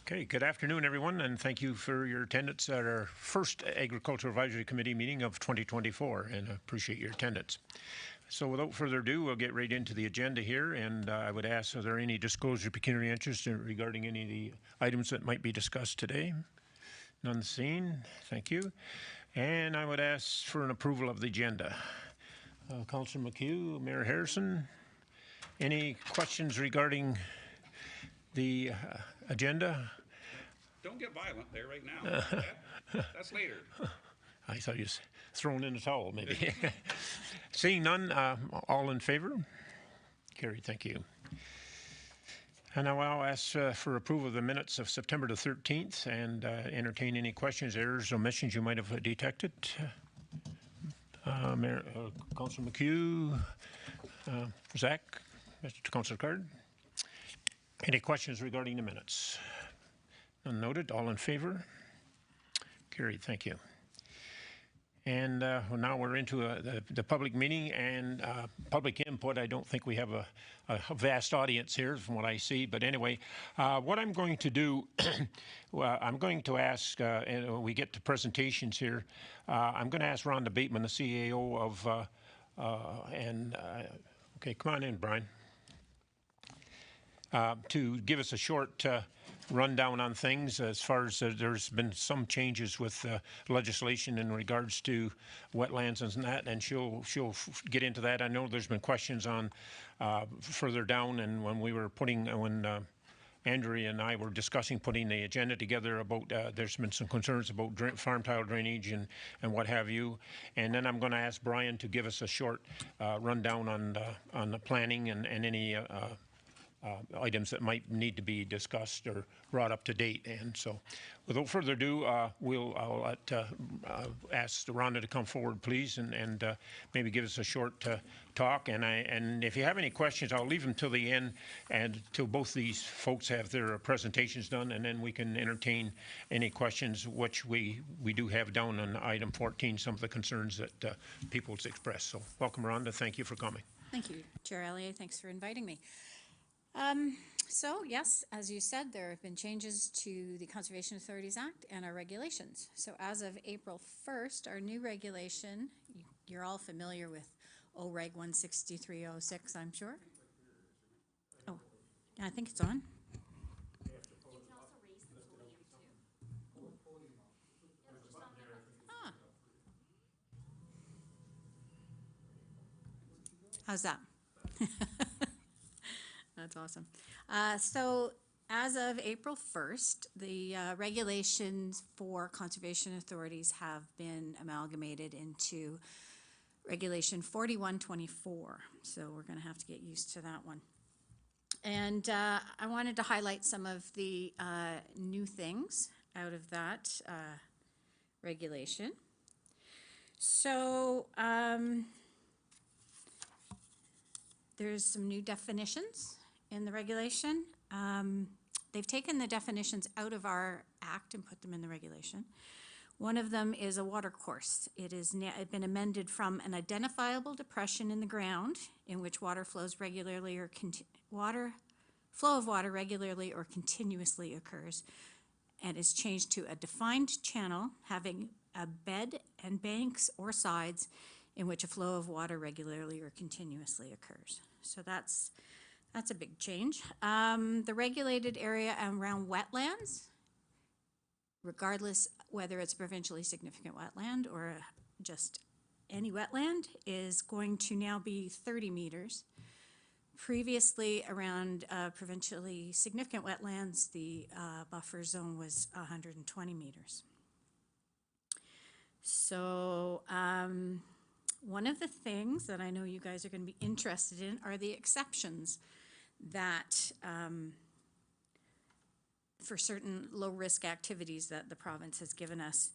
Okay, good afternoon, everyone, and thank you for your attendance at our first Agricultural Advisory Committee meeting of 2024, and I appreciate your attendance. So without further ado, we'll get right into the agenda here, and I would ask, are there any disclosure of pecuniary interest regarding any of the items that might be discussed today? None seen. Thank you. And I would ask for an approval of the agenda. Councillor McHugh, Mayor Harrison, any questions regarding the agenda? Don't get violent there right now. That's later. I thought you was thrown in the towel, maybe. Seeing none, all in favor? Carried, thank you. And now I'll ask for approval of the minutes of September the 13th and entertain any questions, errors, omissions you might have detected. Councillor McHugh, Zach, Mr. Councillor Card. Any questions regarding the minutes? None noted. All in favor? Carried. Thank you. And now we're into the public meeting and public input. I don't think we have a vast audience here from what I see. But anyway, what I'm going to do, well, I'm going to ask, and we get to presentations here, I'm going to ask Rhonda Bateman, the CAO of, okay, come on in, Brian. To give us a short rundown on things as far as there's been some changes with legislation in regards to wetlands and that, and she'll get into that. I know there's been questions on further down, and when we were when Andrea and I were discussing putting the agenda together about there's been some concerns about farm tile drainage and what have you. And then I'm going to ask Brian to give us a short rundown on the planning and any items that might need to be discussed or brought up to date. And so without further ado, I'll ask Rhonda to come forward, please, and maybe give us a short talk. And if you have any questions, I'll leave them till the end and till both these folks have their presentations done, and then we can entertain any questions, which we do have down on item 14, some of the concerns that people expressed. So welcome, Rhonda. Thank you for coming. Thank you, Chair Elliott. Thanks for inviting me. So yes, as you said, there have been changes to the Conservation Authorities Act and our regulations. So as of April 1st, our new regulation, you're all familiar with OREG 16306, I'm sure. Oh, I think it's on. Ah. How's that? That's awesome. So as of April 1st, the regulations for conservation authorities have been amalgamated into Regulation 4124. So we're going to have to get used to that one. And I wanted to highlight some of the new things out of that regulation. So there's some new definitions in the regulation. They've taken the definitions out of our act and put them in the regulation. One of them is a water course. It has been amended from an identifiable depression in the ground in which water flows regularly or flow of water regularly or continuously occurs, and is changed to a defined channel having a bed and banks or sides in which a flow of water regularly or continuously occurs. So that's a big change. The regulated area around wetlands, regardless whether it's provincially significant wetland or just any wetland, is going to now be 30 meters. Previously, around provincially significant wetlands, the buffer zone was 120 meters. So one of the things that I know you guys are going to be interested in are the exceptions that for certain low-risk activities that the province has given us.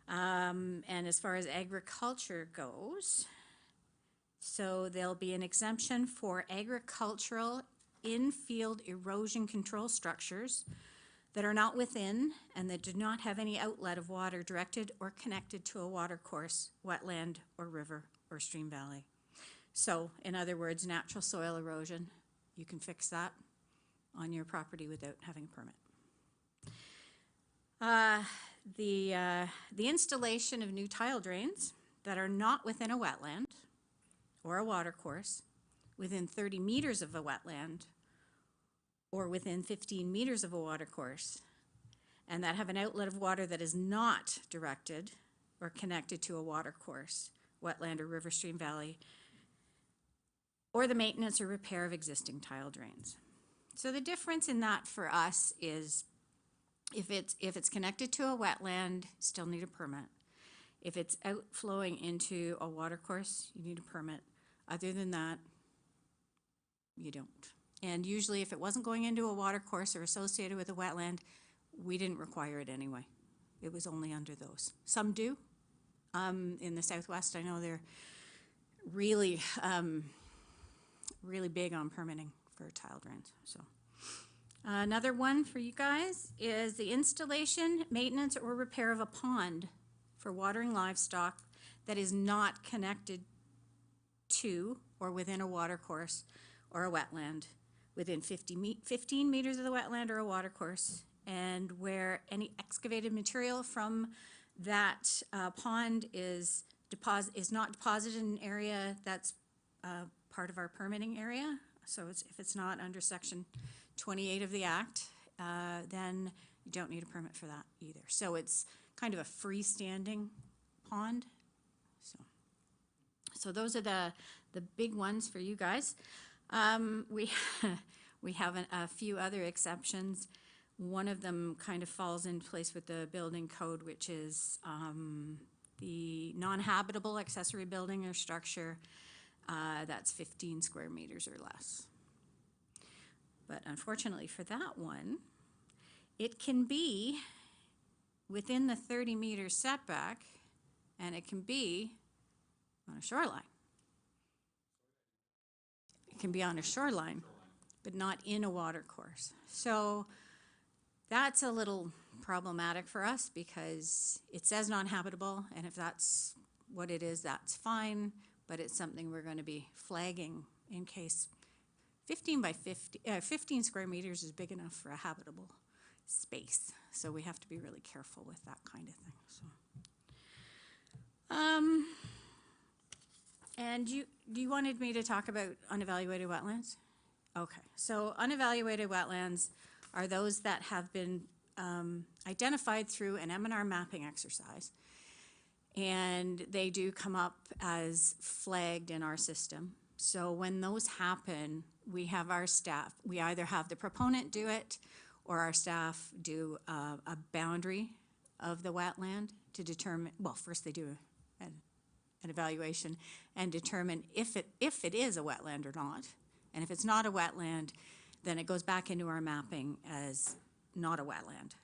And as far as agriculture goes, so there'll be an exemption for agricultural in-field erosion control structures that are not within and that do not have any outlet of water directed or connected to a water course, wetland, or river, or stream valley. So, in other words, natural soil erosion, you can fix that on your property without having a permit. The installation of new tile drains that are not within a wetland or a watercourse, within 30 meters of a wetland, or within 15 meters of a watercourse, and that have an outlet of water that is not directed or connected to a watercourse, wetland, or river, stream, valley, or the maintenance or repair of existing tile drains. So the difference in that for us is if it's connected to a wetland, still need a permit. If it's outflowing into a watercourse, you need a permit. Other than that, you don't. And usually if it wasn't going into a watercourse or associated with a wetland, we didn't require it anyway. It was only under those. Some do. In the Southwest, I know they're really, really big on permitting for tile drains. So another one for you guys is the installation, maintenance, or repair of a pond for watering livestock that is not connected to or within a watercourse or a wetland within 15 meters of the wetland or a watercourse, and where any excavated material from that pond is not deposited in an area that's part of our permitting area. So if it's not under section 28 of the Act, then you don't need a permit for that either. So it's kind of a freestanding pond. So those are the big ones for you guys. We have a few other exceptions. One of them kind of falls in place with the building code, which is the non-habitable accessory building or structure that's 15 square meters or less. But unfortunately for that one, it can be within the 30-meter setback, and it can be on a shoreline. It can be on a shoreline, but not in a watercourse. So that's a little problematic for us because it says non-habitable, and if that's what it is, that's fine, but it's something we're going to be flagging in case 15 square meters is big enough for a habitable space. So we have to be really careful with that kind of thing. So, and you wanted me to talk about unevaluated wetlands? Okay, so unevaluated wetlands are those that have been identified through an M&R mapping exercise, and they do come up as flagged in our system. So when those happen, we have our staff, we either have the proponent do it or our staff do a boundary of the wetland to determine, well, first they do an evaluation and determine if it is a wetland or not. And if it's not a wetland, then it goes back into our mapping as not a wetland.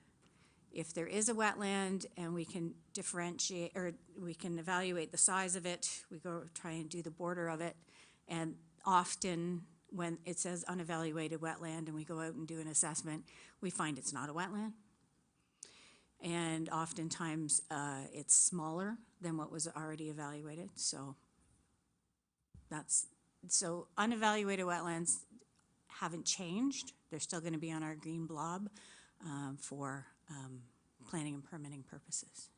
If there is a wetland and we can differentiate, or we can evaluate the size of it, we go try and do the border of it. And often when it says unevaluated wetland and we go out and do an assessment, we find it's not a wetland. And oftentimes it's smaller than what was already evaluated. So unevaluated wetlands haven't changed. They're still going to be on our green blob for planning and permitting purposes.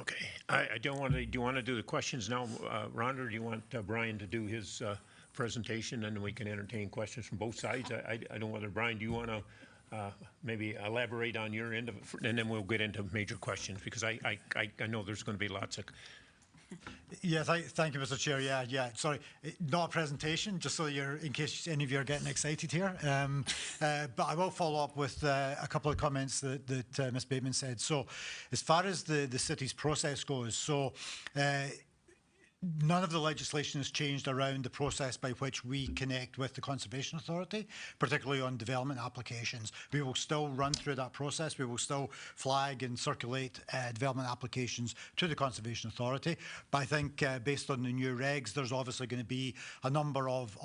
Okay, I don't want to, do you want to do the questions now, Rhonda, or do you want Brian to do his presentation and then we can entertain questions from both sides? I don't know whether, Brian, do you want to maybe elaborate on your end of it, and then we'll get into major questions, because I know there's going to be lots of. Yeah, thank you, Mr. Chair. Yeah. Sorry, not a presentation, just so you're, in case any of you are getting excited here. But I will follow up with a couple of comments that Ms. Bateman said. So, as far as the city's process goes, so. None of the legislation has changed around the process by which we connect with the Conservation Authority, particularly on development applications. We will still run through that process. We will still flag and circulate development applications to the Conservation Authority. But I think based on the new regs, there's obviously going to be a number of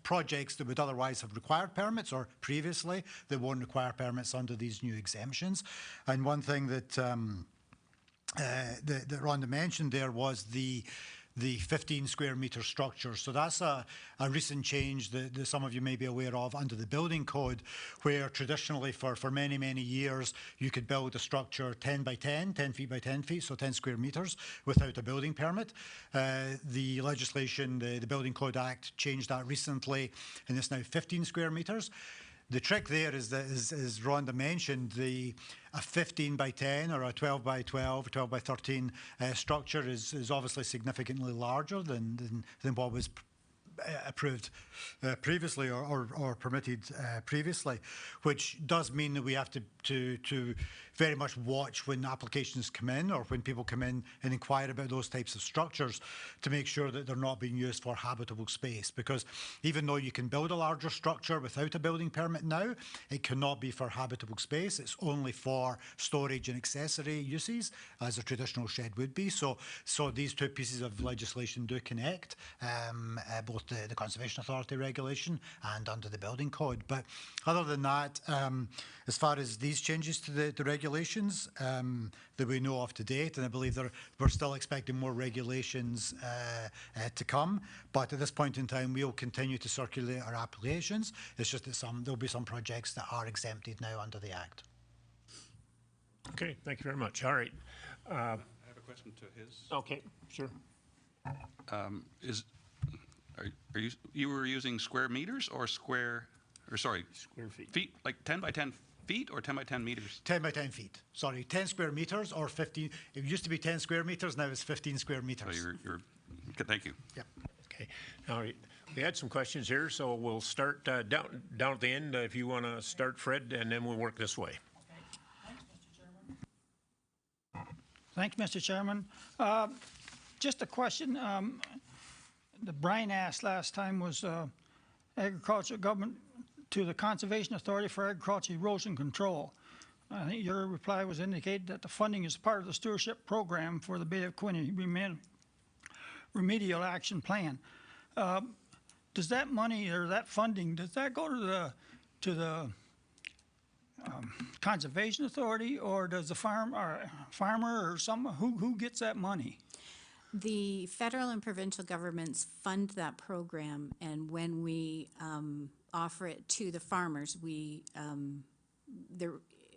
projects that would otherwise have required permits, or previously that won't require permits under these new exemptions. And one thing that that Rhonda mentioned there was the the 15 square metre structure. So that's a recent change that some of you may be aware of under the building code, where traditionally for many, many years, you could build a structure 10 by 10, 10 feet by 10 feet, so 10 square metres without a building permit. The legislation, the Building Code Act, changed that recently, and it's now 15 square metres. The trick there is that, as Rhonda mentioned, a 15 by 10 or a 12 by 12, 12 by 13 structure is obviously significantly larger than what was approved previously or permitted previously, which does mean that we have to very much watch when applications come in or when people come in and inquire about those types of structures to make sure that they're not being used for habitable space. Because even though you can build a larger structure without a building permit now, it cannot be for habitable space. It's only for storage and accessory uses, as a traditional shed would be. So these two pieces of legislation do connect, both the Conservation Authority regulation and under the building code. But other than that, as far as these changes to the regulations that we know of to date, and I believe we're still expecting more regulations to come, but at this point in time, we'll continue to circulate our applications. It's just that there'll be some projects that are exempted now under the Act. Okay, thank you very much. All right. I have a question to his. Okay, sure. Are you were using square meters or square feet, like 10 by 10 feet or 10 by 10 meters? 10 by 10 feet. Sorry, 10 square meters or 15. It used to be 10 square meters, now it's 15 square meters. So you're thank you. Yep. Okay. All right. We had some questions here, so we'll start down at the end if you want to start, Fred, and then we'll work this way. Thanks, Mr. Chairman. Just a question that Brian asked last time was agricultural government to the Conservation Authority for Agriculture Erosion Control. I think your reply was indicated that the funding is part of the stewardship program for the Bay of Quinte remedial action plan. Does that money or that funding, does that go to the Conservation Authority, or does the farmer or who gets that money? The federal and provincial governments fund that program, and when we offer it to the farmers, we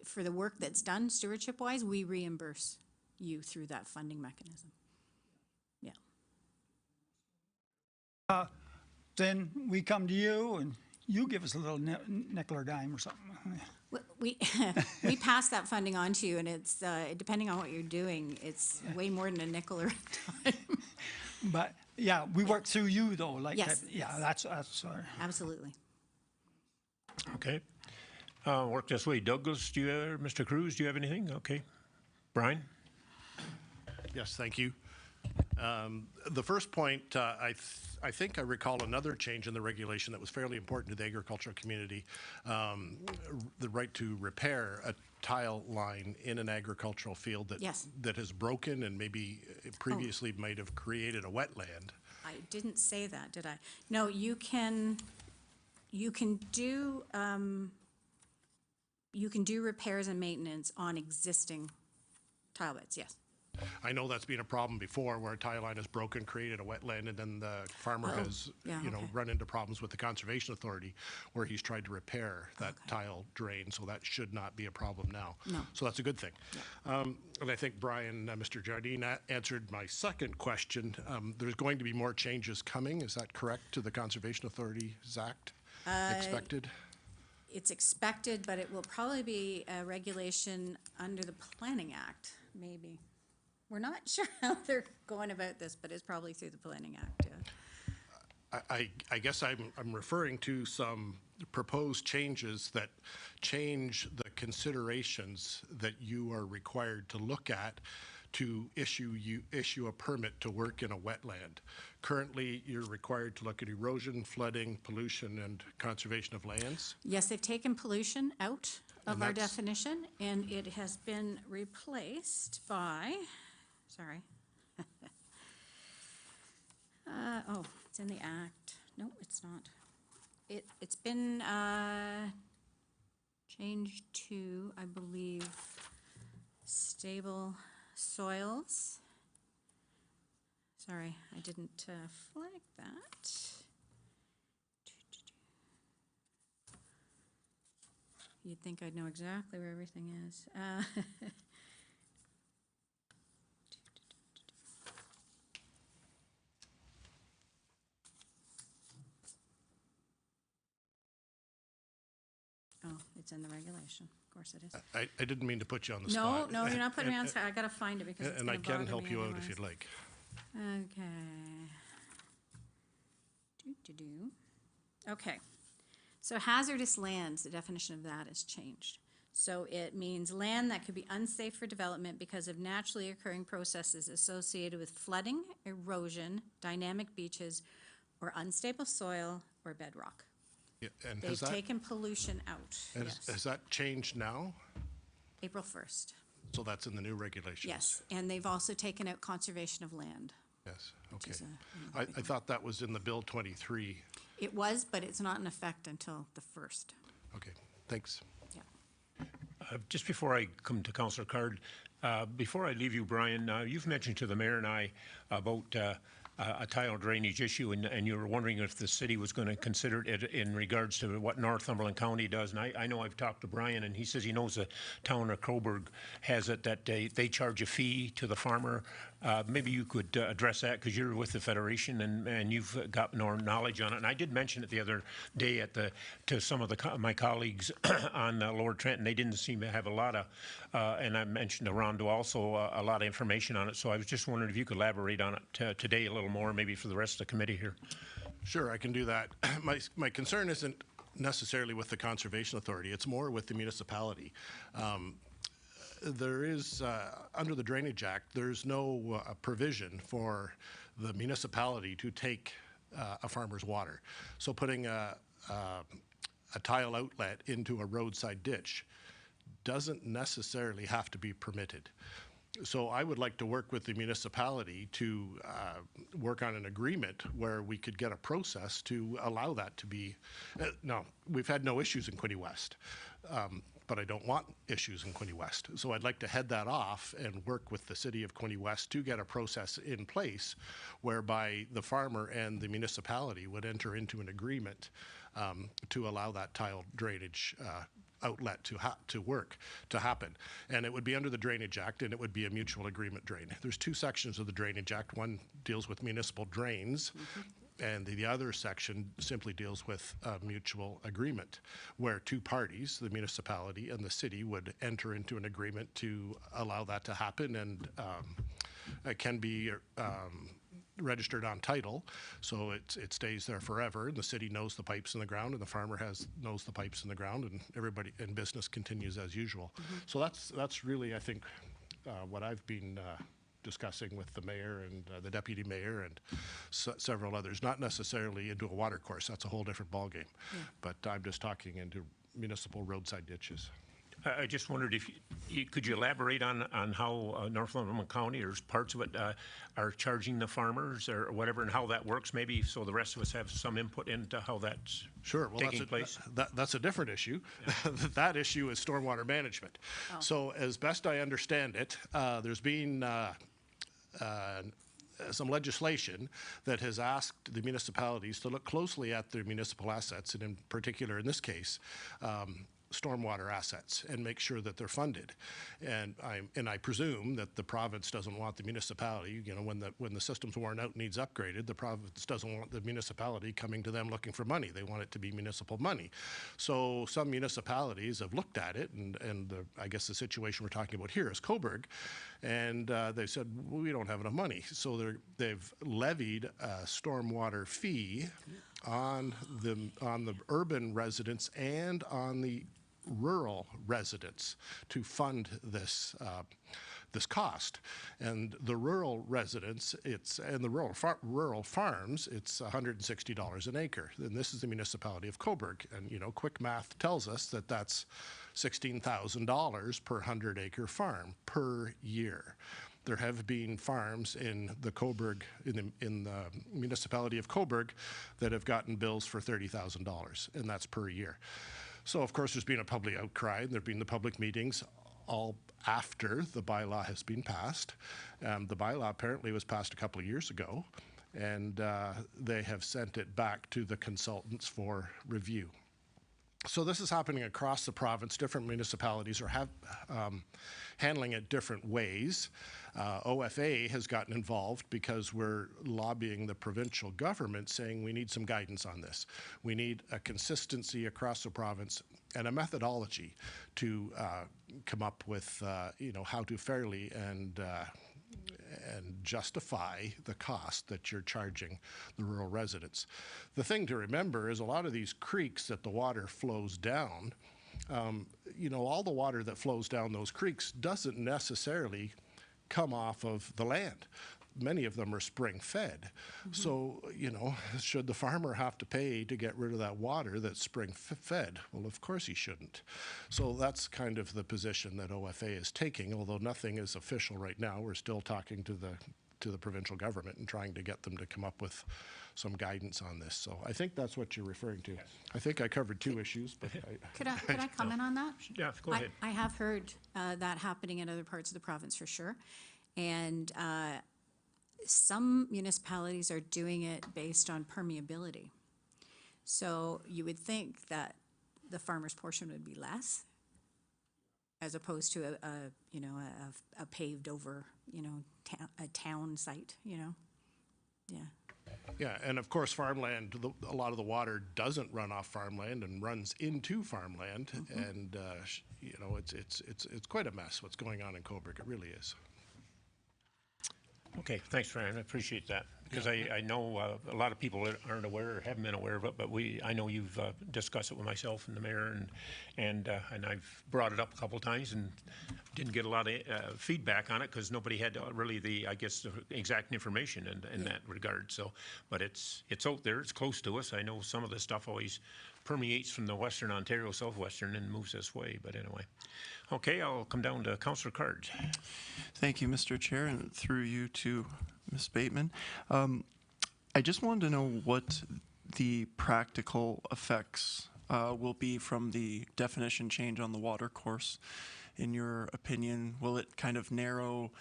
for the work that's done stewardship-wise, we reimburse you through that funding mechanism. Yeah. Then we come to you and you give us a little nickel or dime or something. We pass that funding on to you, and it's depending on what you're doing, it's way more than a nickel or a dime. But yeah, we work through you though, like yes, that. Yeah, yes. that's Absolutely. Okay. Work this way. Douglas, Mr. Cruz, do you have anything? Okay. Brian? Yes, thank you. The first point, I think I recall another change in the regulation that was fairly important to the agricultural community, the right to repair a tile line in an agricultural field that has broken and maybe previously might have created a wetland. I didn't say that, did I? No, you can do repairs and maintenance on existing tile beds, yes. I know that's been a problem before, where a tile line is broken, created a wetland, and then the farmer has, run into problems with the Conservation Authority, where he's tried to repair that tile drain. So that should not be a problem now. No. So that's a good thing. Yeah. And I think Brian, Mr. Jardine answered my second question. There's going to be more changes coming. Is that correct, to the Conservation Authorities Act expected? It's expected, but it will probably be a regulation under the Planning Act, maybe. We're not sure how they're going about this, but it's probably through the Planning Act, yeah. I guess I'm referring to some proposed changes that change the considerations that you are required to look at to issue a permit to work in a wetland. Currently, you're required to look at erosion, flooding, pollution, and conservation of lands. Yes, they've taken pollution out of our definition, and it has been replaced by, sorry. Oh, it's in the Act. No, it's not. It's been changed to, I believe, stable soils. Sorry, I didn't flag that. You'd think I'd know exactly where everything is. Oh, it's in the regulation. Of course it is. I didn't mean to put you on the No, spot. no, you're not putting me on the spot. I gotta find it because it's And gonna I can bother help me you out otherwise. if you'd like. Okay. Do. Okay. So hazardous lands, the definition of that has changed. So it means land that could be unsafe for development because of naturally occurring processes associated with flooding, erosion, dynamic beaches, or unstable soil or bedrock. Yeah, and They've taken pollution out, yes. has that changed now? April 1st, So that's in the new regulations? yes. And they've also taken out conservation of land. Yes, okay. is I thought that was in the Bill 23. It was, but it's not in effect until the 1st. Okay, thanks. Yeah. Just before I come to Councillor Card, before I leave you, Brian, you've mentioned to the mayor and I about a tile drainage issue, and you were wondering if the city was going to consider it in regards to what Northumberland County does. And I know I've talked to Brian, and he says he knows the town of Coburg has it, that they charge a fee to the farmer. Maybe you could address that, because you're with the Federation and you've got more knowledge on it. And I did mention it the other day to some of my colleagues on Lower Trenton. They didn't seem to have a lot of, and I mentioned to Rondo also, a lot of information on it. So I was just wondering if you could elaborate on it today a little more, maybe for the rest of the committee here. Sure, I can do that. My concern isn't necessarily with the Conservation Authority. It's more with the municipality. There is, under the Drainage Act, there's no provision for the municipality to take a farmer's water. So putting a tile outlet into a roadside ditch doesn't necessarily have to be permitted. So I would like to work with the municipality to work on an agreement where we could get a process to allow that to be. No, we've had no issues in Quinte West, but I don't want issues in Quinte West. So I'd like to head that off and work with the city of Quinte West to get a process in place whereby the farmer and the municipality would enter into an agreement to allow that tile drainage outlet to happen. And it would be under the Drainage Act, and it would be a mutual agreement drain. There's two sections of the Drainage Act. One deals with municipal drains, and the other section simply deals with a mutual agreement, where two parties, the municipality and the city, would enter into an agreement to allow that to happen, and it can be registered on title, so it stays there forever. And the city knows the pipes in the ground, and the farmer knows the pipes in the ground, and everybody and business continues as usual. So that's really, I think, what I've been discussing with the mayor and the deputy mayor and several others. Not necessarily into a water course; that's a whole different ballgame. Yeah. But I'm just talking into municipal roadside ditches. I just wondered if could you elaborate on how Northumberland County or parts of it are charging the farmers or whatever, and how that works, maybe, so the rest of us have some input into how that's taking place? That's a different issue. Yeah. That issue is stormwater management. Oh. So as best I understand it, there's been some legislation that has asked the municipalities to look closely at their municipal assets, and in particular, in this case, stormwater assets, and make sure that they're funded. And I presume that the province doesn't want the municipality, when the system's worn out and needs upgraded, the province doesn't want the municipality coming to them looking for money. They want it to be municipal money. So some municipalities have looked at it, and I guess the situation we're talking about here is Coburg, and they said, well, we don't have enough money. So they've levied a stormwater fee on the urban residents and on the rural residents to fund this cost. And the rural residents, and the rural farms, it's $160 an acre. And this is the municipality of Coburg. And quick math tells us that that's $16,000 per 100-acre farm per year. There have been farms in the Coburg, in the municipality of Coburg, that have gotten bills for $30,000, and that's per year. So of course there's been a public outcry, and there've been the public meetings. all after the bylaw has been passed. The bylaw apparently was passed a couple of years ago, and they have sent it back to the consultants for review. So this is happening across the province. Different municipalities are handling it different ways. OFA has gotten involved because we're lobbying the provincial government, saying we need some guidance on this. We need a consistency across the province and a methodology to come up with, how to fairly and justify the cost that you're charging the rural residents. The thing to remember is a lot of these creeks that the water flows down, all the water that flows down those creeks doesn't necessarily come off of the land. Many of them are spring fed. So, should the farmer have to pay to get rid of that water that's spring fed? Well, of course he shouldn't. So that's kind of the position that OFA is taking, although nothing is official right now. We're still talking to the provincial government and trying to get them to come up with some guidance on this. So I think that's what you're referring to. Yes. I think I covered two issues, but Could I comment on that? Yeah, go ahead. I have heard that happening in other parts of the province for sure. And some municipalities are doing it based on permeability. So you would think that the farmer's portion would be less as opposed to a paved over, a town site, Yeah. yeah, and of course farmland, a lot of the water doesn't run off farmland and runs into farmland, and it's quite a mess what's going on in Cobourg. It really is. Okay, thanks, Fran. I appreciate that, because I know a lot of people aren't aware or haven't been aware of it, but I know you've discussed it with myself and the mayor, and I've brought it up a couple of times and didn't get a lot of feedback on it because nobody had really the exact information in that regard. So, but it's out there. It's close to us. I know some of this stuff always permeates from the Western Ontario, Southwestern, and moves this way. But anyway, okay, I'll come down to Councillor Cards. Thank you, Mr. Chair, and through you to Ms. Bateman. I just wanted to know what the practical effects will be from the definition change on the water course. In your opinion, will it kind of narrow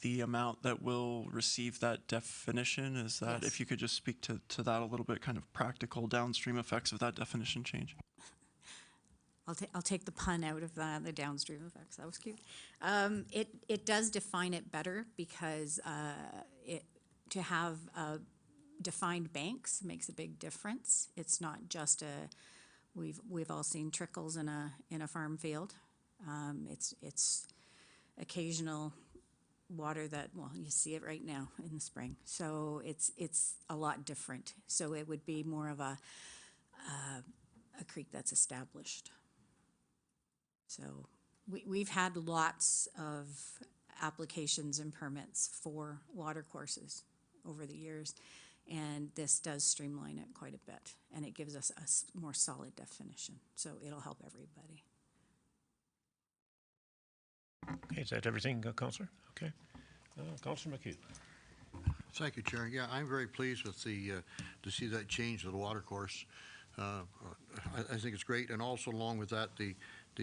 the amount that will receive that definition? Is that, Yes. if you could just speak to that a little bit, kind of practical downstream effects of that definition change? I'll take the pun out of the downstream effects. That was cute. It does define it better because to have defined banks makes a big difference. It's not just we've all seen trickles in a farm field. It's occasional water that, well, you see it right now in the spring. So it's a lot different. So it would be more of a creek that's established. So we've had lots of applications and permits for water courses over the years, and this does streamline it quite a bit, and it gives us a more solid definition. So it'll help everybody. Okay, is that everything, Councillor? Okay. Councillor McHugh. Thank you, Chair. Yeah, I'm very pleased with to see that change to the water course. I think it's great, and also along with that, the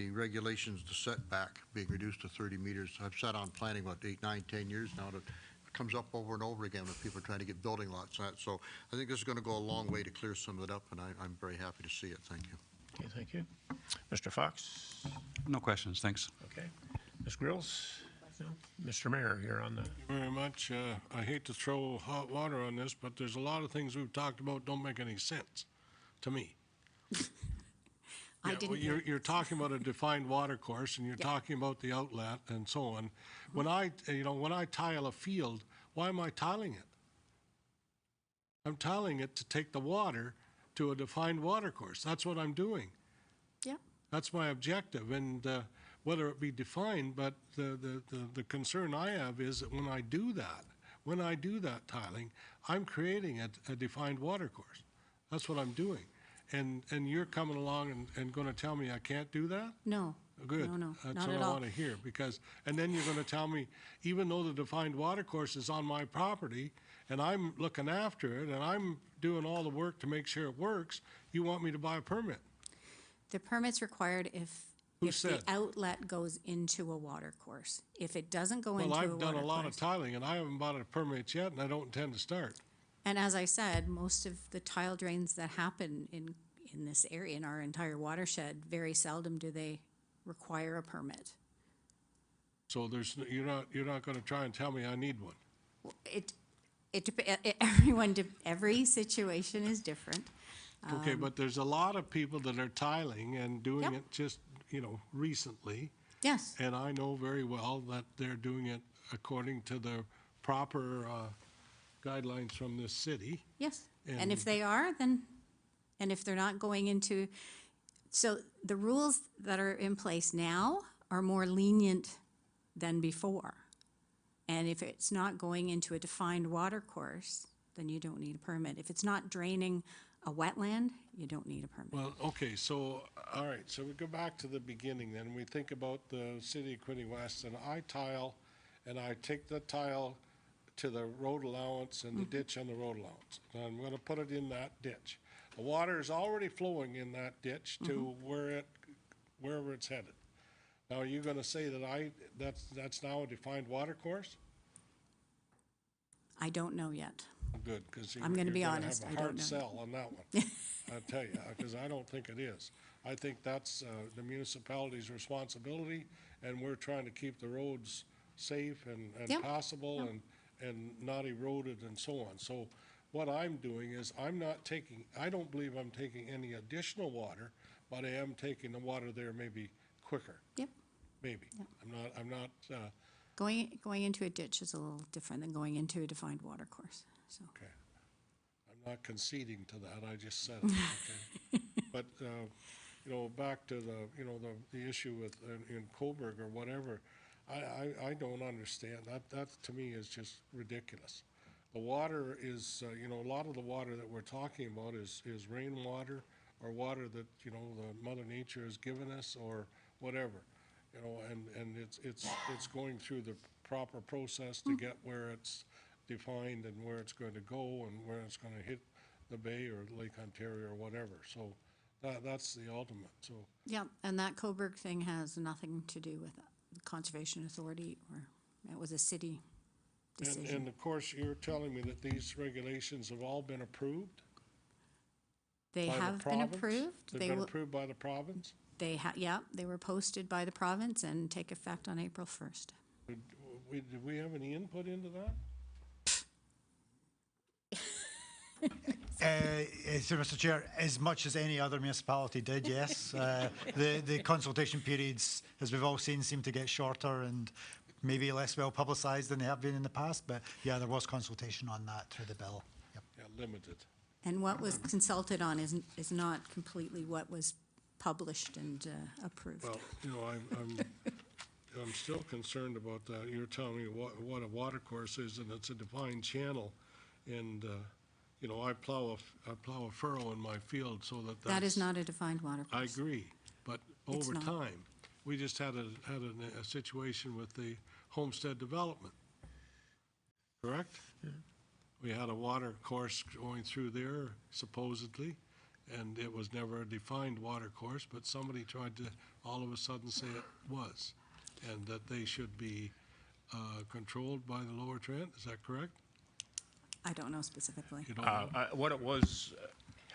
regulations, the setback being reduced to 30 meters. I've sat on planning, 8, 9, 10 years now, and it comes up over and over again when people are trying to get building lots. So I think this is going to go a long way to clear some of it up, and I'm very happy to see it. Thank you. Okay, thank you. Mr. Fox? No questions, thanks. Okay. Ms. Grills? No? Mr. Mayor, you're on the... Thank you very much. I hate to throw hot water on this, but there's a lot of things we've talked about don't make any sense to me. You're talking about a defined water course, and you're talking about the outlet and so on. When I tile a field, why am I tiling it? I'm tiling it to take the water to a defined water course. That's what I'm doing. Yeah. That's my objective, and whether it be defined, but the concern I have is that when I do that tiling, I'm creating a defined water course. That's what I'm doing. And you're coming along and going to tell me I can't do that? No. Good. No, That's not what at I all. want to hear, and then you're going to tell me, even though the defined water course is on my property and I'm looking after it and I'm doing all the work to make sure it works, you want me to buy a permit. The permit's required if Who If the said? outlet goes into a water course. If it doesn't go into Well, a I've water done a lot of course. tiling, and I haven't bought a permit yet, and I don't intend to start. And as I said, most of the tile drains that happen in this area, in our entire watershed, very seldom do they require a permit. So you're not gonna try and tell me I need one. Every situation is different. Okay, but there's a lot of people that are tiling and doing Yep. it just, recently. Yes, And I know very well that they're doing it according to the proper guidelines from this city. yes. And And- if they are, then, and if they're not going into, so the rules that are in place now are more lenient than before. And if it's not going into a defined water course, then you don't need a permit. If it's not draining a wetland, you don't need a permit. Well, okay, so, all right, so we go back to the beginning then. We think about the city of Quinte West, and I tile, and I take the tile to the road allowance and the ditch on the road allowance. And I'm gonna put it in that ditch. The water is already flowing in that ditch to wherever it's headed. Now, are you gonna say that that's now a defined water course? I don't know yet. Good, because I'm gonna be honest, I have a don't hard know. sell on that one. I'll tell you, because I don't think it is. I think that's the municipality's responsibility, and we're trying to keep the roads safe and Yep, passable yep. and not eroded and so on. So what I'm doing is I don't believe I'm taking any additional water, but I am taking the water there maybe quicker, Yep. maybe. I'm not, Going into a ditch is a little different than going into a defined water course, so. okay. I'm not conceding to that, I just said it, okay? But, back to the issue with, in Coburg or whatever, I don't understand. That to me is just ridiculous. The water is, a lot of the water that we're talking about is rainwater or water that, the Mother Nature has given us or whatever. And it's going through the proper process to get where it's defined and where it's going to go and where it's going to hit the bay or Lake Ontario or whatever. So that's the ultimate, so. Yeah, and that Coburg thing has nothing to do with the Conservation Authority, or it was a city And decision. of course, you're telling me that these regulations have all been approved They by the have been province? approved. They've They been will, approved by the province? yeah, they were posted by the province and take effect on April 1st. Did we have any input into that? So, Mr. Chair, as much as any other municipality did, yes. The consultation periods, as we've all seen, seem to get shorter and maybe less well publicised than they have been in the past. But yeah, there was consultation on that through the bill. Yep. Yeah, limited. And what was consulted on is not completely what was published and approved. Well, I'm still concerned about that. You're telling me what a water course is, and it's a defined channel. And, I plow a furrow in my field so That is not a defined water I course. agree, but It's over not. time, we just had a situation with the homestead development, correct? We had a water course going through there supposedly, and it was never a defined water course, but somebody tried to all of a sudden say it was, and that they should be controlled by the Lower Trent, is that correct? I don't know specifically. You don't know? What it was,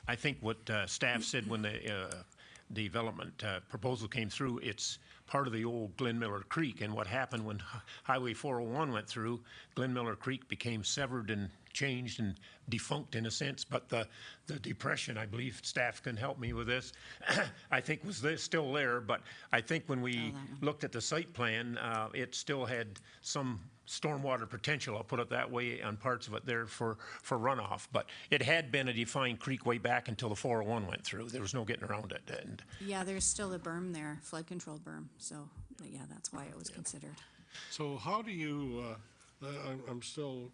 I think what staff said when the development proposal came through, it's part of the old Glenmiller Creek. And what happened when Highway 401 went through, Glenmiller Creek became severed and changed and defunct in a sense. But the depression, I believe staff can help me with this, I think was still there. But I think when we looked at the site plan, it still had some stormwater potential, I'll put it that way, on parts of it there for runoff. But it had been a defined creek way back until the 401 went through. There was no getting around it. And Yeah, there's still a berm there, flood control berm, so, yeah, that's why it was considered. So how do you, I'm still,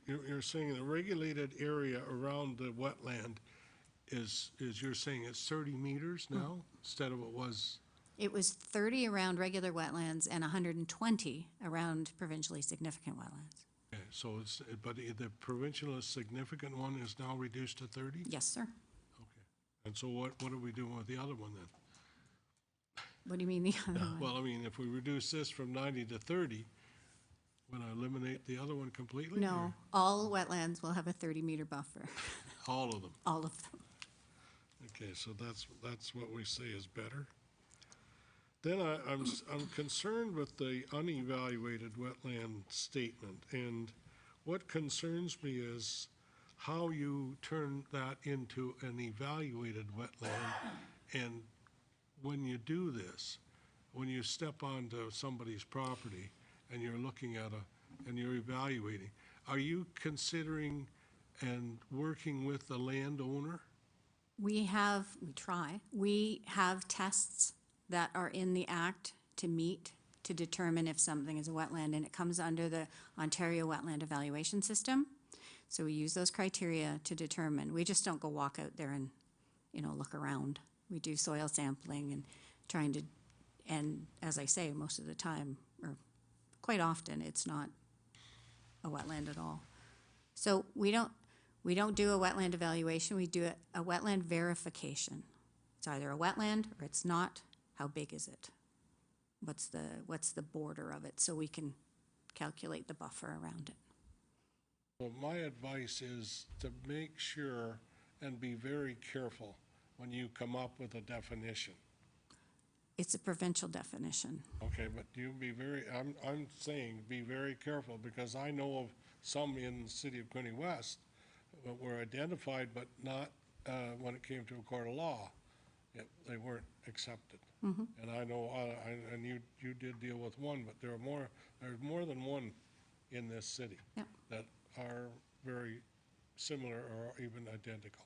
you're saying the regulated area around the wetland is you're saying it's 30 meters now instead of it was, It was 30 around regular wetlands and 120 around provincially significant wetlands. okay, so but the provincial significant one is now reduced to 30? Yes, sir. Okay. And so what are we doing with the other one then? What do you mean the other one? Well, I mean, if we reduce this from 90 to 30, would I eliminate the other one completely? No, or all wetlands will have a 30-meter buffer, All of them? all of them. Okay, so that's what we say is better. Then I'm concerned with the unevaluated wetland statement, and what concerns me is how you turn that into an evaluated wetland, and when you do this, when you step onto somebody's property and you're looking at and you're evaluating, are you considering and working with the landowner? We try. We have tests that are in the Act to determine if something is a wetland, and it comes under the Ontario Wetland Evaluation System. So we use those criteria to determine. We just don't go walk out there and, look around. We do soil sampling and and as I say, most of the time, or quite often, it's not a wetland at all. So we don't do a wetland evaluation, we do a wetland verification. It's either a wetland or it's not. How big is it? What's the border of it, so we can calculate the buffer around it. Well, my advice is to make sure and be very careful when you come up with a definition. It's a provincial definition. Okay, but you be I'm saying be very careful, because I know of some in the city of Quinte West that were identified, but not, when it came to a court of law, they weren't accepted. And I know, and you did deal with one, but there's more than one in this city Yep. that are very similar or even identical.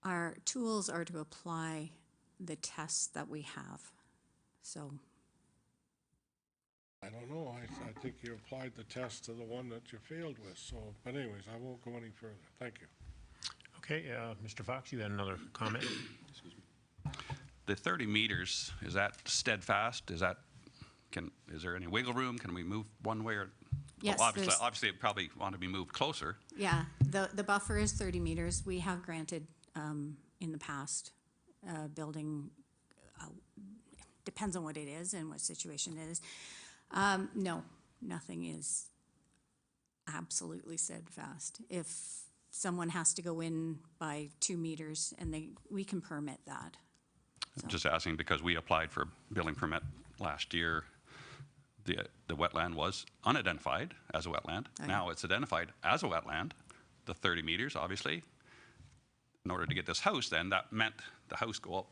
Our tools are to apply the tests that we have. So I don't know, I think you applied the test to the one that you failed with, so, but anyways, I won't go any further. Thank you. Okay, Mr. Fox, you had another comment? The 30 meters, is that steadfast? Is there any wiggle room? Can we move one way or? Yes, Well, there's- obviously it probably want to be moved closer. yeah, the buffer is 30 meters. We have granted in the past building, depends on what it is and what situation it is. No, nothing is absolutely steadfast. If someone has to go in by 2 meters, and we can permit that. So. Just asking because we applied for a building permit last year. The wetland was unidentified as a wetland. Oh, yeah. Now it's identified as a wetland, the 30 meters, obviously. In order to get this house, then, that meant the house go up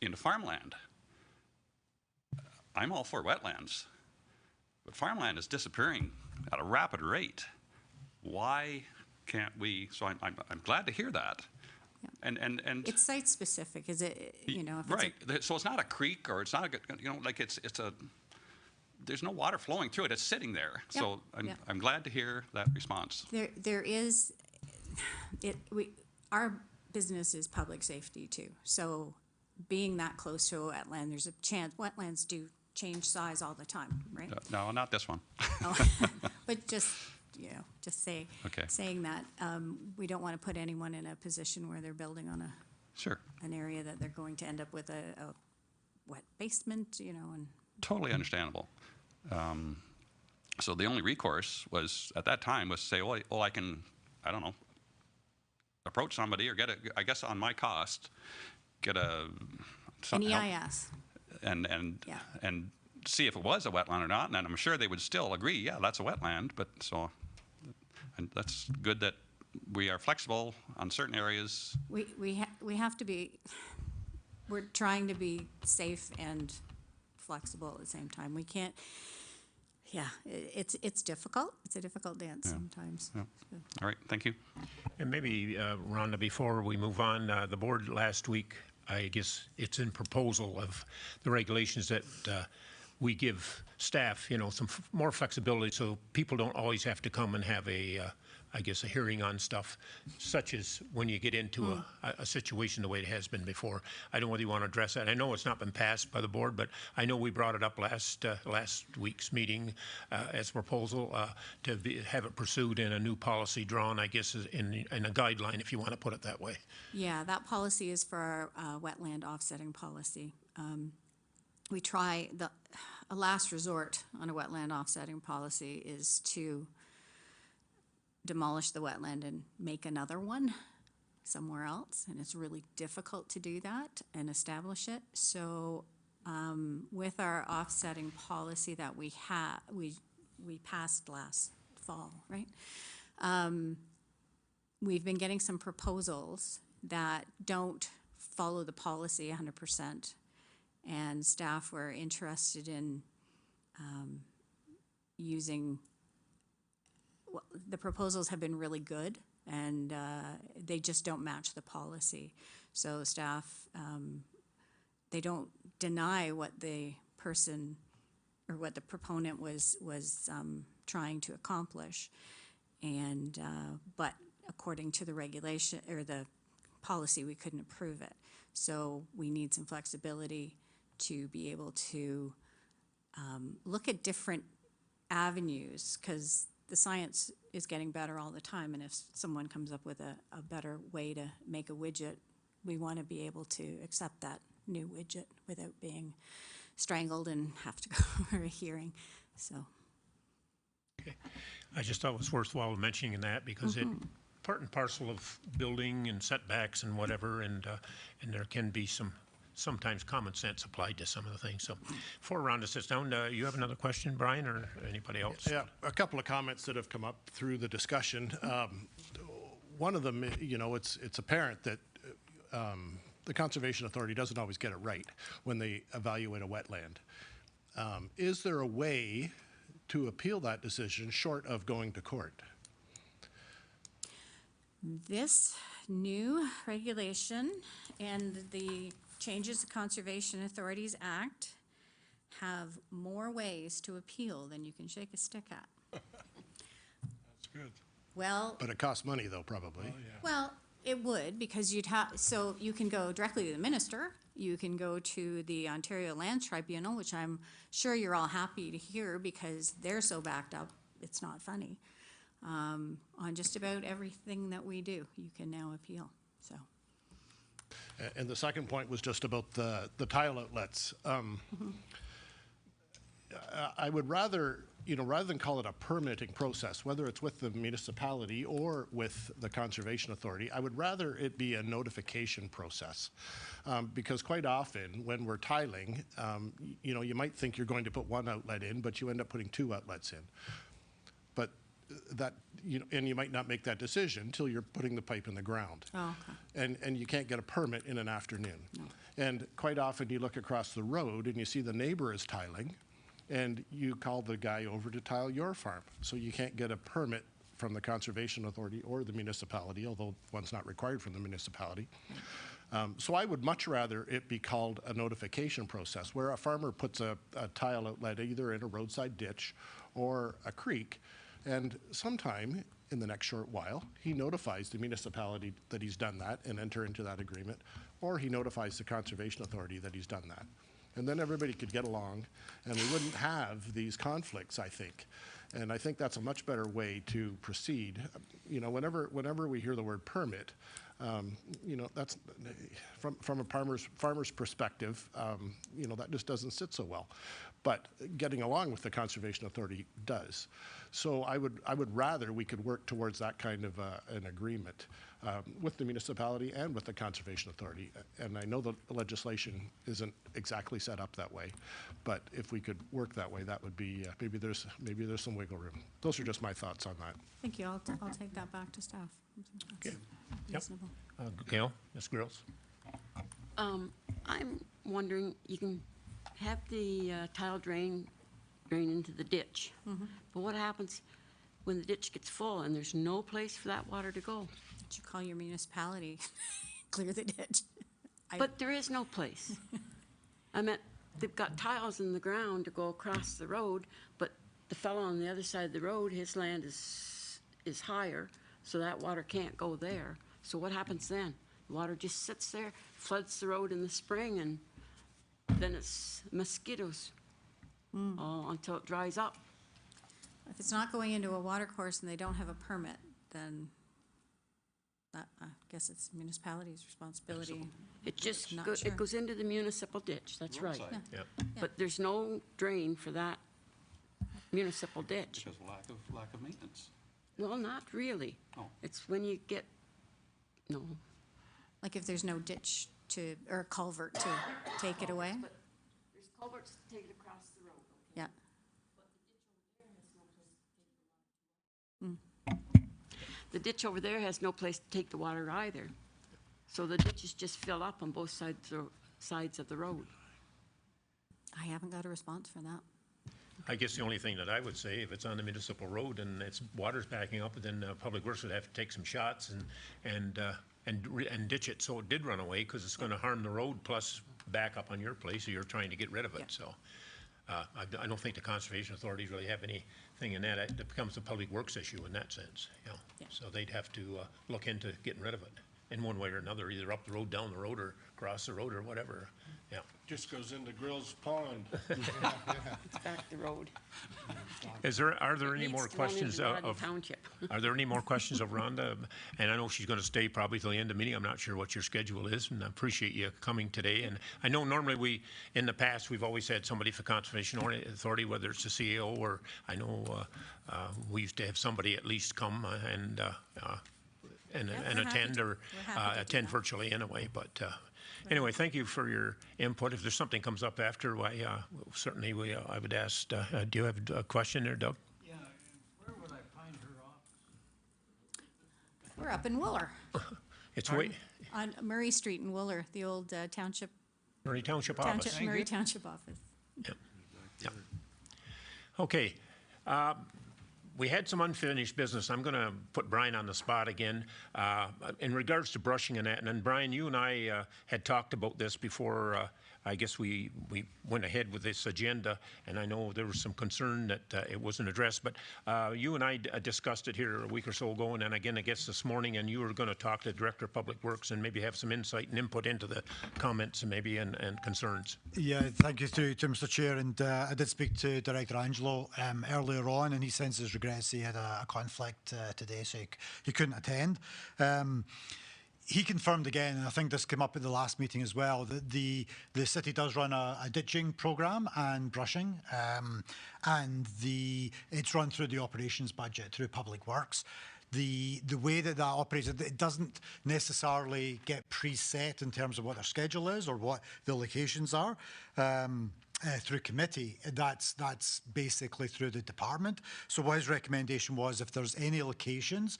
into farmland. I'm all for wetlands, but farmland is disappearing at a rapid rate. Why can't we? So I'm glad to hear that. Yeah. And It's site specific, is it? If right. It's So it's not a creek, or it's not like it's a. There's no water flowing through it. It's sitting there. Yep. So I'm glad to hear that response. there is. Our business is public safety too. So being that close to a wetland, there's a chance wetlands do change size all the time, right? No, not this one. Oh. But just Okay. saying that, we don't want to put anyone in a position where they're building on Sure. an area that they're going to end up with a wet basement, and. Totally understandable. So the only recourse was at that time was to say, I can, I don't know, approach somebody or I guess on my cost, get An help EIS. and Yeah. and see if it was a wetland or not. And I'm sure they would still agree, yeah, that's a wetland. But and that's good that we are flexible on certain areas. We have to be, we're trying to be safe and flexible at the same time. We can't, it's difficult. It's a difficult dance sometimes. Yeah. So. All right, thank you. And maybe, Rhonda, before we move on, the board last week, I guess it's in proposal of the regulations that we give staff, some more flexibility so people don't always have to come and have a hearing on stuff, such as when you get into a situation the way it has been before. I don't know whether you want to address that. I know it's not been passed by the board, but I know we brought it up last week's meeting as a proposal to have it pursued in a new policy drawn, I guess, in a guideline, if you want to put it that way. Yeah, that policy is for our wetland offsetting policy. we try, a last resort on a wetland offsetting policy is to demolish the wetland and make another one somewhere else, and it's really difficult to do that and establish it. So with our offsetting policy that we passed last fall, right? We've been getting some proposals that don't follow the policy 100%, and staff were interested in using, well, the proposals have been really good, and they just don't match the policy. So staff, they don't deny what the person or what the proponent was trying to accomplish, and but according to the regulation or the policy, we couldn't approve it. So we need some flexibility to be able to look at different avenues, because the science is getting better all the time, and if someone comes up with a better way to make a widget, we want to be able to accept that new widget without being strangled and have to go for a hearing. So. Okay. I just thought it was worthwhile mentioning that because it part and parcel of building and setbacks and whatever, and there can be sometimes common sense applied to some of the things. So before Rhonda sits down, you have another question, Brian, or anybody else? Yeah, a couple of comments that have come up through the discussion. One of them, you know, it's apparent that the Conservation Authority doesn't always get it right when they evaluate a wetland. Is there a way to appeal that decision short of going to court? This new regulation and the changes to Conservation Authorities Act have more ways to appeal than you can shake a stick at. That's good. Well, But it costs money, though, probably. well, it would, because you'd have, so you can go directly to the minister, you can go to the Ontario Lands Tribunal, which I'm sure you're all happy to hear because they're so backed up, it's not funny. On just about everything that we do, you can now appeal, so. And the second point was just about the tile outlets. I would rather, you know, rather than call it a permitting process, whether it's with the municipality or with the Conservation Authority, I would rather it be a notification process. Because quite often when we're tiling, you know, you might think you're going to put one outlet in, but you end up putting two outlets in. But that, you know, and you might not make that decision until you're putting the pipe in the ground. Oh, okay. And you can't get a permit in an afternoon. No. And quite often you look across the road and you see the neighbor is tiling, and you call the guy over to tile your farm. So you can't get a permit from the Conservation Authority or the municipality, although one's not required from the municipality. So I would much rather it be called a notification process, where a farmer puts a tile outlet either in a roadside ditch or a creek, and sometime in the next short while, he notifies the municipality that he's done that and enter into that agreement, or he notifies the Conservation Authority that he's done that. And then everybody could get along, and we wouldn't have these conflicts, I think. And I think that's a much better way to proceed. You know, whenever we hear the word permit, you know, that's from a farmer's perspective, you know, that just doesn't sit so well. But getting along with the Conservation Authority does. So I would rather we could work towards that kind of an agreement with the municipality and with the Conservation Authority. And I know the legislation isn't exactly set up that way, but if we could work that way, that would be maybe there's some wiggle room. Those are just my thoughts on that. Thank you. I'll take that back to staff. That's reasonable. Gail, Ms. Grills? I'm wondering, you can have the tile drain into the ditch. But what happens when the ditch gets full and there's no place for that water to go? Did you call your municipality, clear the ditch? But there is no place. I meant, they've got tiles in the ground to go across the road, but the fellow on the other side of the road, his land is higher, so that water can't go there. So what happens then? The water just sits there, floods the road in the spring, and then it's mosquitoes until it dries up. If it's not going into a water course and they don't have a permit, then that, guess it's municipality's responsibility. It just, Not go- sure. it goes into the municipal ditch, that's right. Roadside. Yeah. But there's no drain for that municipal ditch. Because of lack of maintenance. Well, not really. Oh. It's when you get, no. Like if there's no ditch to, or culvert to take it away? There's culverts to take it across the road. Yeah. The ditch over there has no place to take the water either. So the ditches just fill up on both sides of the road. I haven't got a response for that. I guess the only thing that I would say, if it's on the municipal road and it's water's backing up, then Public Works would have to take some shots and ditch it so it did run away, because it's going to harm the road plus back up on your place, so you're trying to get rid of it. Yeah. So I don't think the conservation authorities really have anything in that. It becomes a Public Works issue in that sense. You know? Yeah. So they'd have to look into getting rid of it in one way or another, either up the road, down the road, or across the road, or whatever. Yeah. Just goes into Grills Pond. It's back the road. Are there any Needs more to run into questions Rodney of? Township. Are there any more questions of Rhonda? And I know she's going to stay probably till the end of the meeting. I'm not sure what your schedule is, and I appreciate you coming today. And I know normally in the past, we've always had somebody for Conservation Authority, whether it's the CEO or I know we used to have somebody at least come and we're attend happy or to do attend that. virtually anyway. But anyway, thank you for your input. If there's something comes up after, certainly I would ask, do you have a question there, Doug? Yeah, where would I find her office? We're up in Wooler, It's way, on Murray Street in Wooler, the old township, Murray Township office. Murray Township office. Yep. Yep. Okay. We had some unfinished business. I'm going to put Brian on the spot again in regards to brushing and that. And then, Brian, you and I had talked about this before. I guess we went ahead with this agenda, and I know there was some concern that it wasn't addressed. But you and I discussed it here a week or so ago, and then again, I guess this morning, and you were going to talk to the Director of Public Works and maybe have some insight and input into the comments and maybe and concerns. Yeah, thank you to Mr. Chair. And I did speak to Director Angelo earlier on, and he sends his regrets. He had a conflict today, so he couldn't attend. He confirmed again, and I think this came up at the last meeting as well, that the city does run a ditching programme and brushing, and it's run through the operations budget, through Public Works. The way that operates, it doesn't necessarily get preset in terms of what their schedule is or what the locations are. Through committee, that's basically through the department. So what his recommendation was, if there's any locations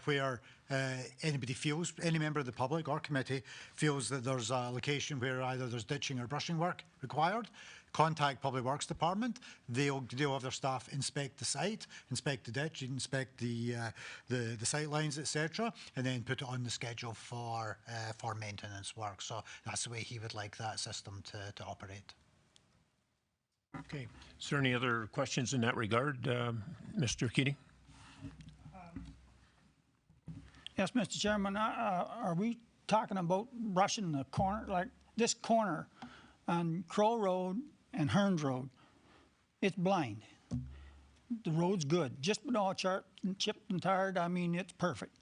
where any member of the public or committee feels that there's a location where either there's ditching or brushing work required, contact Public Works Department. They'll have their staff inspect the site, inspect the ditch, inspect the sight lines, etc., and then put it on the schedule for maintenance work. So that's the way he would like that system to operate. Okay. Is there any other questions in that regard, Mr. Keating? Yes, Mr. Chairman, are we talking about brushing the corner, like this corner on Crow Road and Hearns Road? It's blind. The road's good, just been all chipped and tarred. I mean, it's perfect.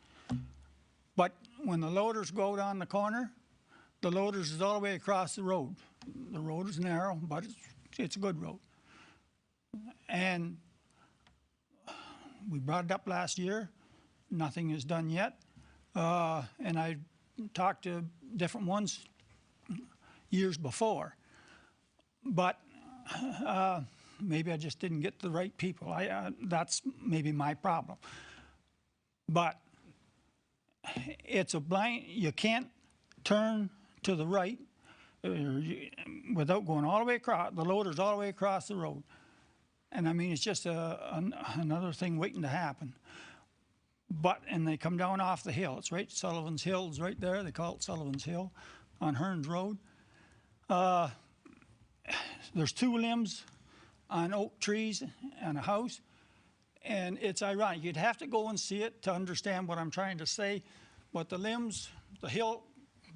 But when the loaders go down the corner, the loaders is all the way across the road. The road is narrow, but it's a good road. And we brought it up last year. Nothing is done yet. And I talked to different ones years before. But maybe I just didn't get the right people. That's maybe my problem. But it's a blind, you can't turn to the right without going all the way across, the loader's all the way across the road. And I mean, it's just another thing waiting to happen. And they come down off the hill. It's right, Sullivan's Hill is right there. They call it Sullivan's Hill on Hearns Road. There's two limbs on oak trees and a house. And it's ironic. You'd have to go and see it to understand what I'm trying to say. But the limbs, the hill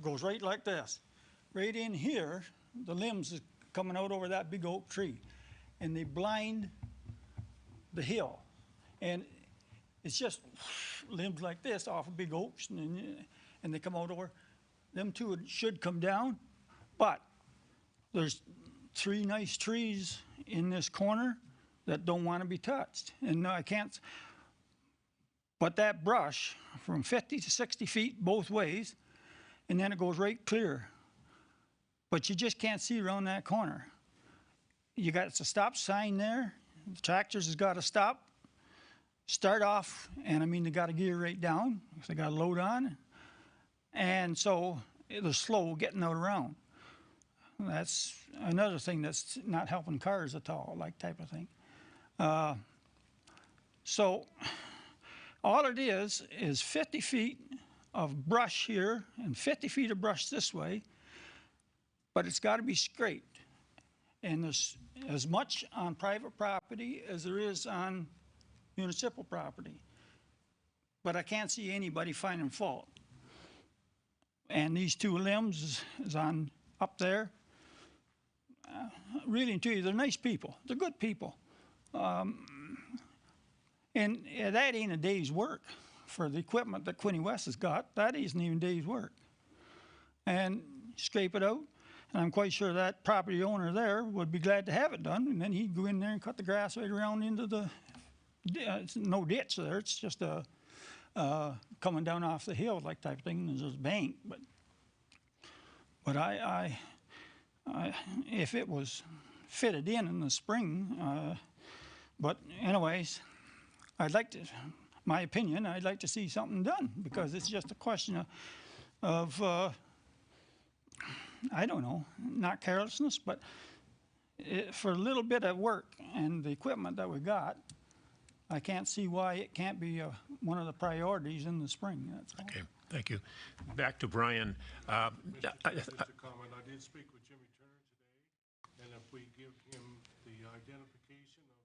goes right like this. Right in here, the limbs is coming out over that big oak tree. And they blind the hill. And it's just limbs like this off of big oaks. and they come out over, them two should come down, but there's 3 nice trees in this corner that don't want to be touched. And I can't, but that brush from 50 to 60 feet both ways, and then it goes right clear. But you just can't see around that corner. You got a stop sign there. The tractors has got to stop, start off, and I mean, they got to gear right down. They got to load on. And so they're slow getting out around. That's another thing that's not helping cars at all, like type of thing. So all it is 50 feet of brush here and 50 feet of brush this way, but it's got to be straight. And there's as much on private property as there is on municipal property. But I can't see anybody finding fault. And these 2 limbs is on up there. Really and truly, they're nice people. They're good people. And that ain't a day's work for the equipment that Quinte West has got. That isn't even a day's work. And scrape it out. And I'm quite sure that property owner there would be glad to have it done. And then he'd go in there and cut the grass right around into the, it's no ditch there. It's just a coming down off the hill like type of thing. There's a bank. But I if it was fitted in the spring, but anyways, my opinion, I'd like to see something done because it's just a question of I don't know, not carelessness, but for a little bit of work and the equipment that we got, I can't see why it can't be one of the priorities in the spring. That's all. Okay, thank you. Back to Brian. Just a comment. I did speak with Jimmy Turner today, and if we give him the identification of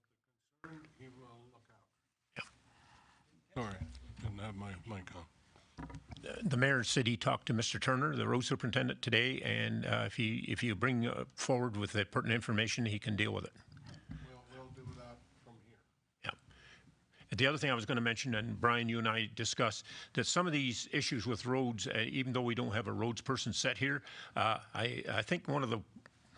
the concern, he will look out. Yeah. Sorry, didn't have my mic on. The mayor said he talked to Mr. Turner, the road superintendent, today, and if you bring forward with the pertinent information, he can deal with it. We'll do that from here. Yeah. The other thing I was going to mention, and Brian, you and I discussed, that some of these issues with roads, even though we don't have a roads person set here, I think one of the,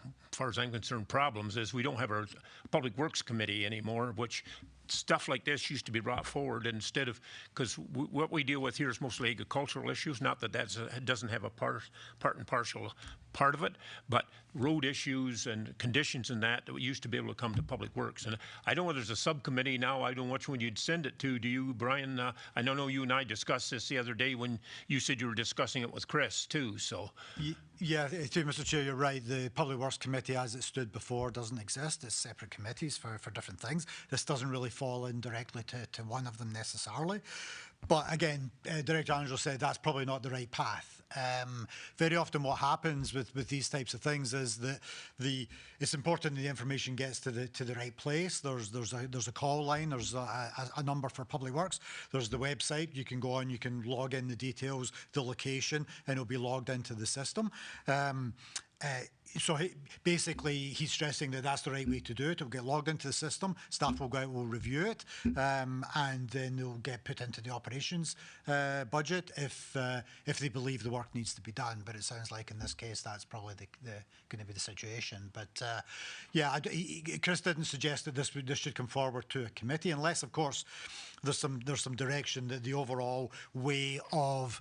as far as I'm concerned, problems is we don't have a public works committee anymore, which stuff like this used to be brought forward instead of, because what we deal with here is mostly agricultural issues, not that that doesn't have a part and parcel part of it, but road issues and conditions and that we used to be able to come to public works. And I don't know whether there's a subcommittee now. I don't know which one you'd send it to. Do you, Brian? I know you and I discussed this the other day when you said you were discussing it with Chris too, so. Yeah, Mr. Chair, you're right. The Public Works Committee as it stood before doesn't exist. It's separate committees for different things. This doesn't really fall in directly to one of them necessarily. But again, Director Angelo said that's probably not the right path. Very often what happens with these types of things is that it's important the information gets to the right place. There's a call line, there's a number for Public Works, there's the website, you can go on, you can log in the details, the location, and it'll be logged into the system. So basically, he's stressing that that's the right way to do it. It'll get logged into the system, staff will go out, will review it, and then they'll get put into the operations budget if they believe the work needs to be done. But it sounds like in this case, that's probably going to be the situation. But yeah, Chris didn't suggest that this should come forward to a committee, unless, of course, there's some direction that the overall way of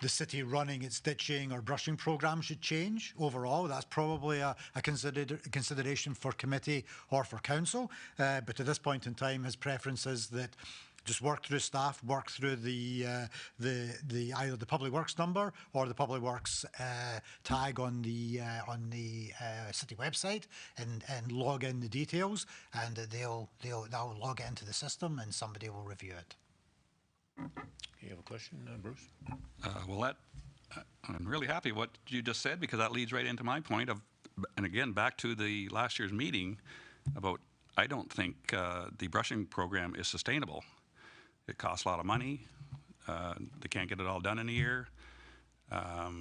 the city running its ditching or brushing program should change overall. That's probably a consideration for committee or for council. But at this point in time, his preference is that just work through staff, work through the either the Public Works number or the Public Works tag on the city website and log in the details, and they'll log it into the system and somebody will review it. You have a question, Bruce? Well, I'm really happy what you just said, because that leads right into my point of, and again, back to the last year's meeting about, I don't think the brushing program is sustainable. It costs a lot of money. They can't get it all done in a year.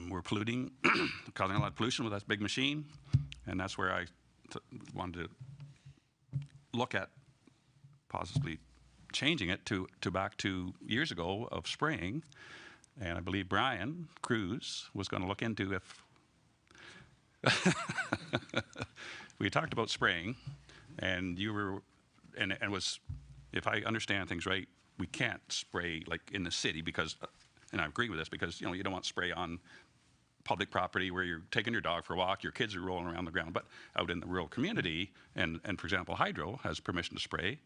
We're polluting, causing a lot of pollution with that big machine, and that's where I wanted to look at possibly changing it to back to years ago of spraying, And I believe Brian Cruz was going to look into if we talked about spraying, and you were, and was, if I understand things right, we can't spray like in the city because, and I agree with this, because you don't want spray on public property where you're taking your dog for a walk, your kids are rolling around the ground, but out in the rural community, and for example, Hydro has permission to spray.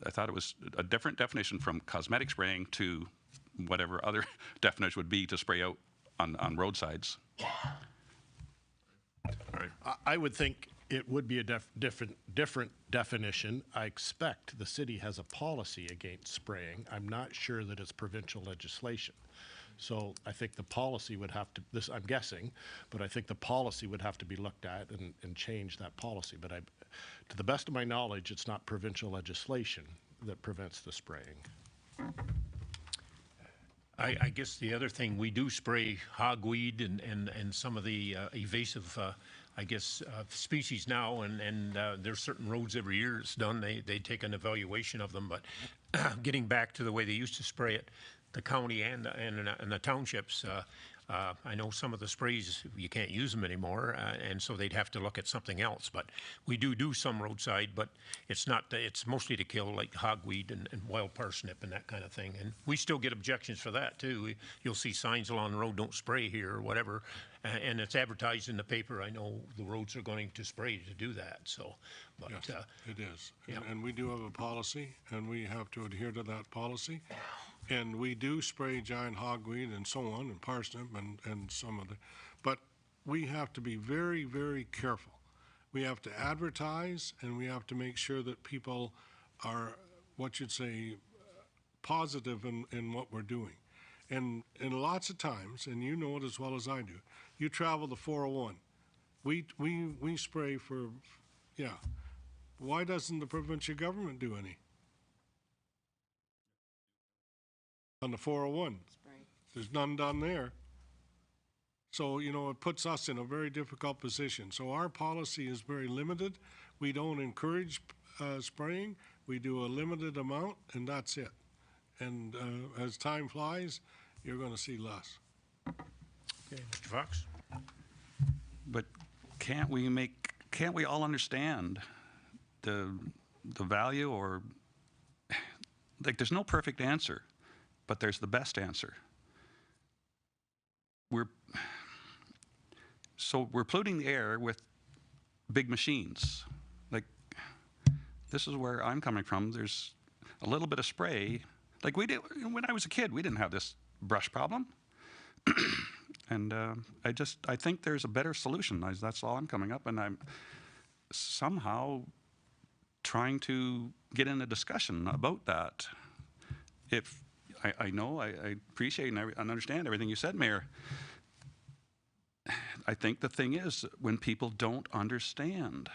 I thought it was a different definition from cosmetic spraying to whatever other definition would be to spray out on roadsides. I would think it would be a different definition. I expect the city has a policy against spraying. I'm not sure that it's provincial legislation. So I think the policy would have to, this I'm guessing, but I think the policy would have to be looked at and change that policy. But to the best of my knowledge, it's not provincial legislation that prevents the spraying. I guess the other thing, we do spray hogweed and some of the evasive, species now, and there's certain roads every year it's done. They take an evaluation of them, but getting back to the way they used to spray it, the county and the townships, I know some of the sprays, you can't use them anymore, and so they'd have to look at something else. But we do some roadside, but it's not, it's mostly to kill like hogweed and wild parsnip and that kind of thing. And we still get objections for that too. You'll see signs along the road, don't spray here or whatever, and it's advertised in the paper. I know the roads are going to spray to do that, so. But, Yes, it is. yeah. And we do have a policy, and we have to adhere to that policy. And we do spray giant hogweed and so on, and parsnip and some of the, but we have to be very, very careful. We have to advertise, and we have to make sure that people are, what you'd say, positive in what we're doing. And lots of times, and you know it as well as I do, you travel the 401. We spray for, yeah. Why doesn't the provincial government do any? On the 401. There's none done there. So, it puts us in a very difficult position. So our policy is very limited. We don't encourage spraying. We do a limited amount, and that's it. And as time flies, you're going to see less. Okay, Mr. Fox? But can't we all understand the value, or like there's no perfect answer, but there's the best answer. We're polluting the air with big machines. Like, this is where I'm coming from. There's a little bit of spray. Like we did when I was a kid, we didn't have this brush problem. And I think there's a better solution. That's all I'm coming up, and I'm somehow trying to get in a discussion about that. If I know, I appreciate and understand everything you said, Mayor. I think the thing is, when people don't understand,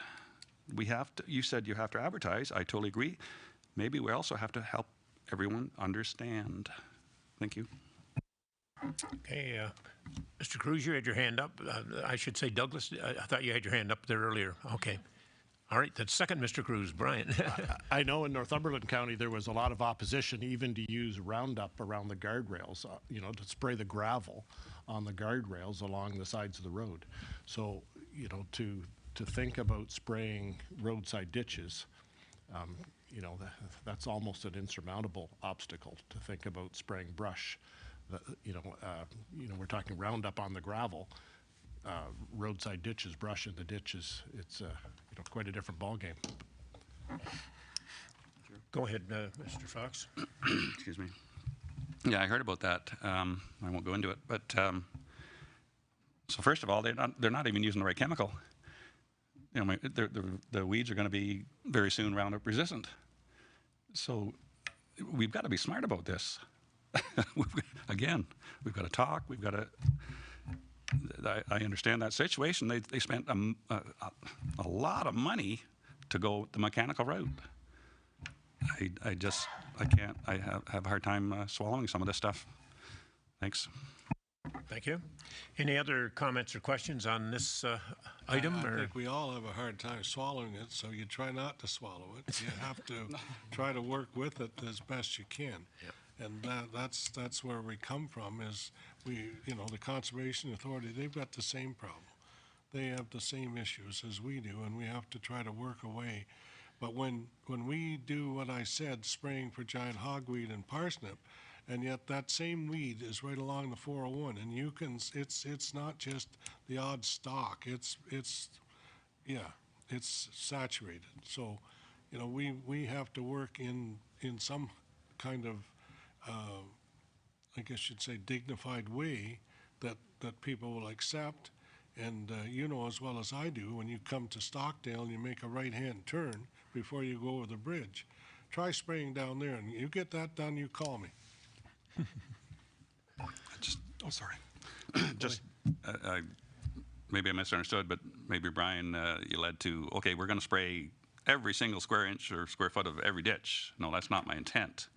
we have to, you said you have to advertise. I totally agree. Maybe we also have to help everyone understand. Thank you. Okay, Mr. Cruz, you had your hand up. I should say Douglas. I thought you had your hand up there earlier. Okay. All right, that's second, Mr. Cruz. Brian. I know in Northumberland County there was a lot of opposition even to use Roundup around the guardrails, to spray the gravel on the guardrails along the sides of the road. So, to think about spraying roadside ditches, that's almost an insurmountable obstacle to think about spraying brush. We're talking Roundup on the gravel, roadside ditches, brush in the ditches. It's quite a different ballgame. Go ahead, Mr. Fox. Excuse me. Yeah, I heard about that. I won't go into it, but so first of all, they're not even using the right chemical. The weeds are going to be very soon Roundup resistant. So we've got to be smart about this. Again, we've got to talk. We've got to. I understand that situation. They spent a lot of money to go the mechanical route. I can't. I have a hard time swallowing some of this stuff. Thanks. Thank you. Any other comments or questions on this item? I think we all have a hard time swallowing it, so you try not to swallow it. You have to try to work with it as best you can. Yep. And that's where we come from is the Conservation Authority, they've got the same problem. They have the same issues as we do, and we have to try to work away. But when we do what I said, spraying for giant hogweed and parsnip, and yet that same weed is right along the 401, and it's not just the odd stalk. It's saturated. So, we have to work in some kind of, I guess you'd say, dignified way that people will accept. And as well as I do, when you come to Stockdale and you make a right-hand turn before you go over the bridge, try spraying down there, and you get that done, you call me. Sorry. Just, maybe I misunderstood, but maybe Brian, you led to, okay, we're going to spray every single square inch or square foot of every ditch. No, that's not my intent.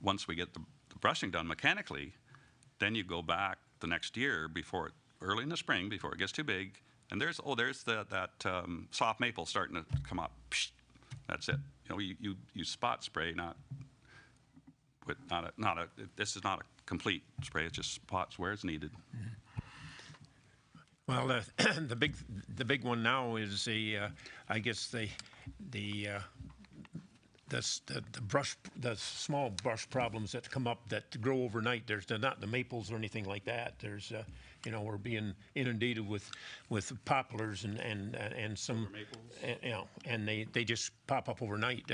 Once we get the brushing done mechanically, then you go back the next year early in the spring before it gets too big, and there's that soft maple starting to come up. Psh, that's it. You spot spray, this is not a complete spray. It just spots where it's needed. Well, the big one now is I guess the small brush problems that come up that grow overnight. There's not the maples or anything like that. There's we're being inundated with poplars and some and they just pop up overnight.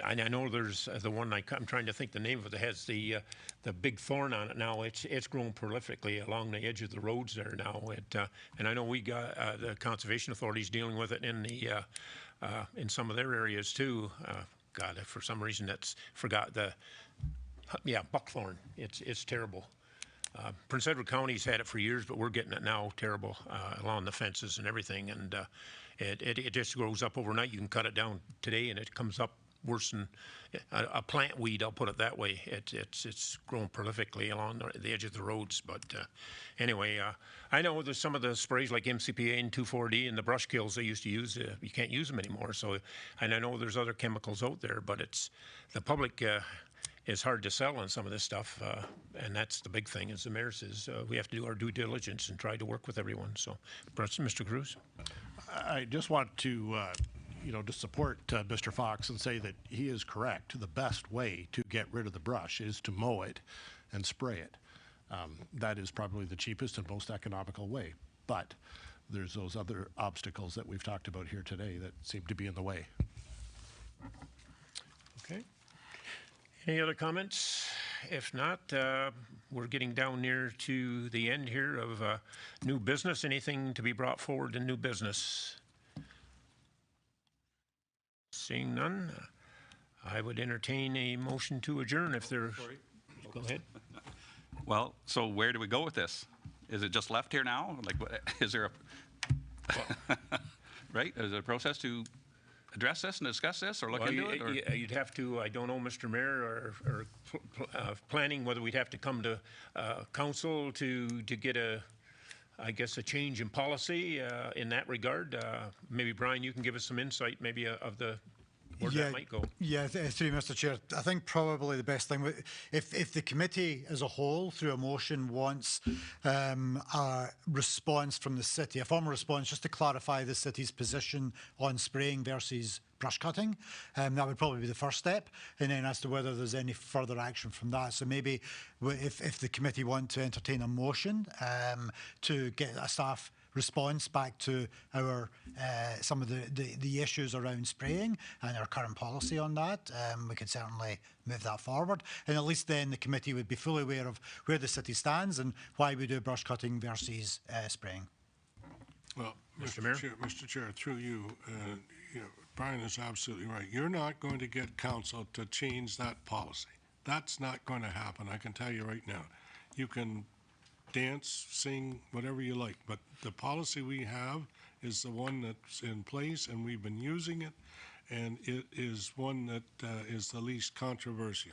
I know there's the one I'm trying to think the name of it that has the big thorn on it now. It's grown prolifically along the edge of the roads there now. And I know we got the conservation authorities dealing with it in some of their areas too. God, for some reason forgot buckthorn. It's terrible. Prince Edward County's had it for years, but we're getting it now terrible along the fences and everything. And it just grows up overnight. You can cut it down today, and it comes up worse than a plant weed. I'll put it that way. It's grown prolifically along the edge of the roads. But anyway, I know there's some of the sprays like MCPA and 2,4-D and the brush kills they used to use. You can't use them anymore. So, and I know there's other chemicals out there, but the public. It's hard to sell on some of this stuff, and that's the big thing. As the mayor says, we have to do our due diligence and try to work with everyone. So, Mr. Cruz, I just want to, to support Mr. Fox and say that he is correct. The best way to get rid of the brush is to mow it and spray it. That is probably the cheapest and most economical way. But there's those other obstacles that we've talked about here today that seem to be in the way. okay. Any other comments? If not, we're getting down near to the end here of new business. Anything to be brought forward in new business? Seeing none, I would entertain a motion to adjourn if there's. Go ahead. Well, so where do we go with this? Is it just left here now? Like, is there right? Is there a process to address this and discuss this or look into it? Or? You'd have to, I don't know, Mr. Mayor, or planning whether we'd have to come to council to get a change in policy in that regard. Maybe, Brian, you can give us some insight maybe of where that might go. Yeah, through you, Mr. Chair. I think probably the best thing, if the committee as a whole, through a motion, wants a response from the city, a formal response just to clarify the city's position on spraying versus brush cutting, that would probably be the first step. And then as to whether there's any further action from that. So maybe if the committee want to entertain a motion to get a staff response back to our some of the issues around spraying and our current policy on that, we could certainly move that forward. And at least then the committee would be fully aware of where the city stands and why we do brush cutting versus spraying. Well, Mr. Mayor? Mr. Chair, through you, Brian is absolutely right. You're not going to get council to change that policy. That's not going to happen, I can tell you right now. You can dance, sing, whatever you like, but the policy we have is the one that's in place, and we've been using it, and it is one that is the least controversial.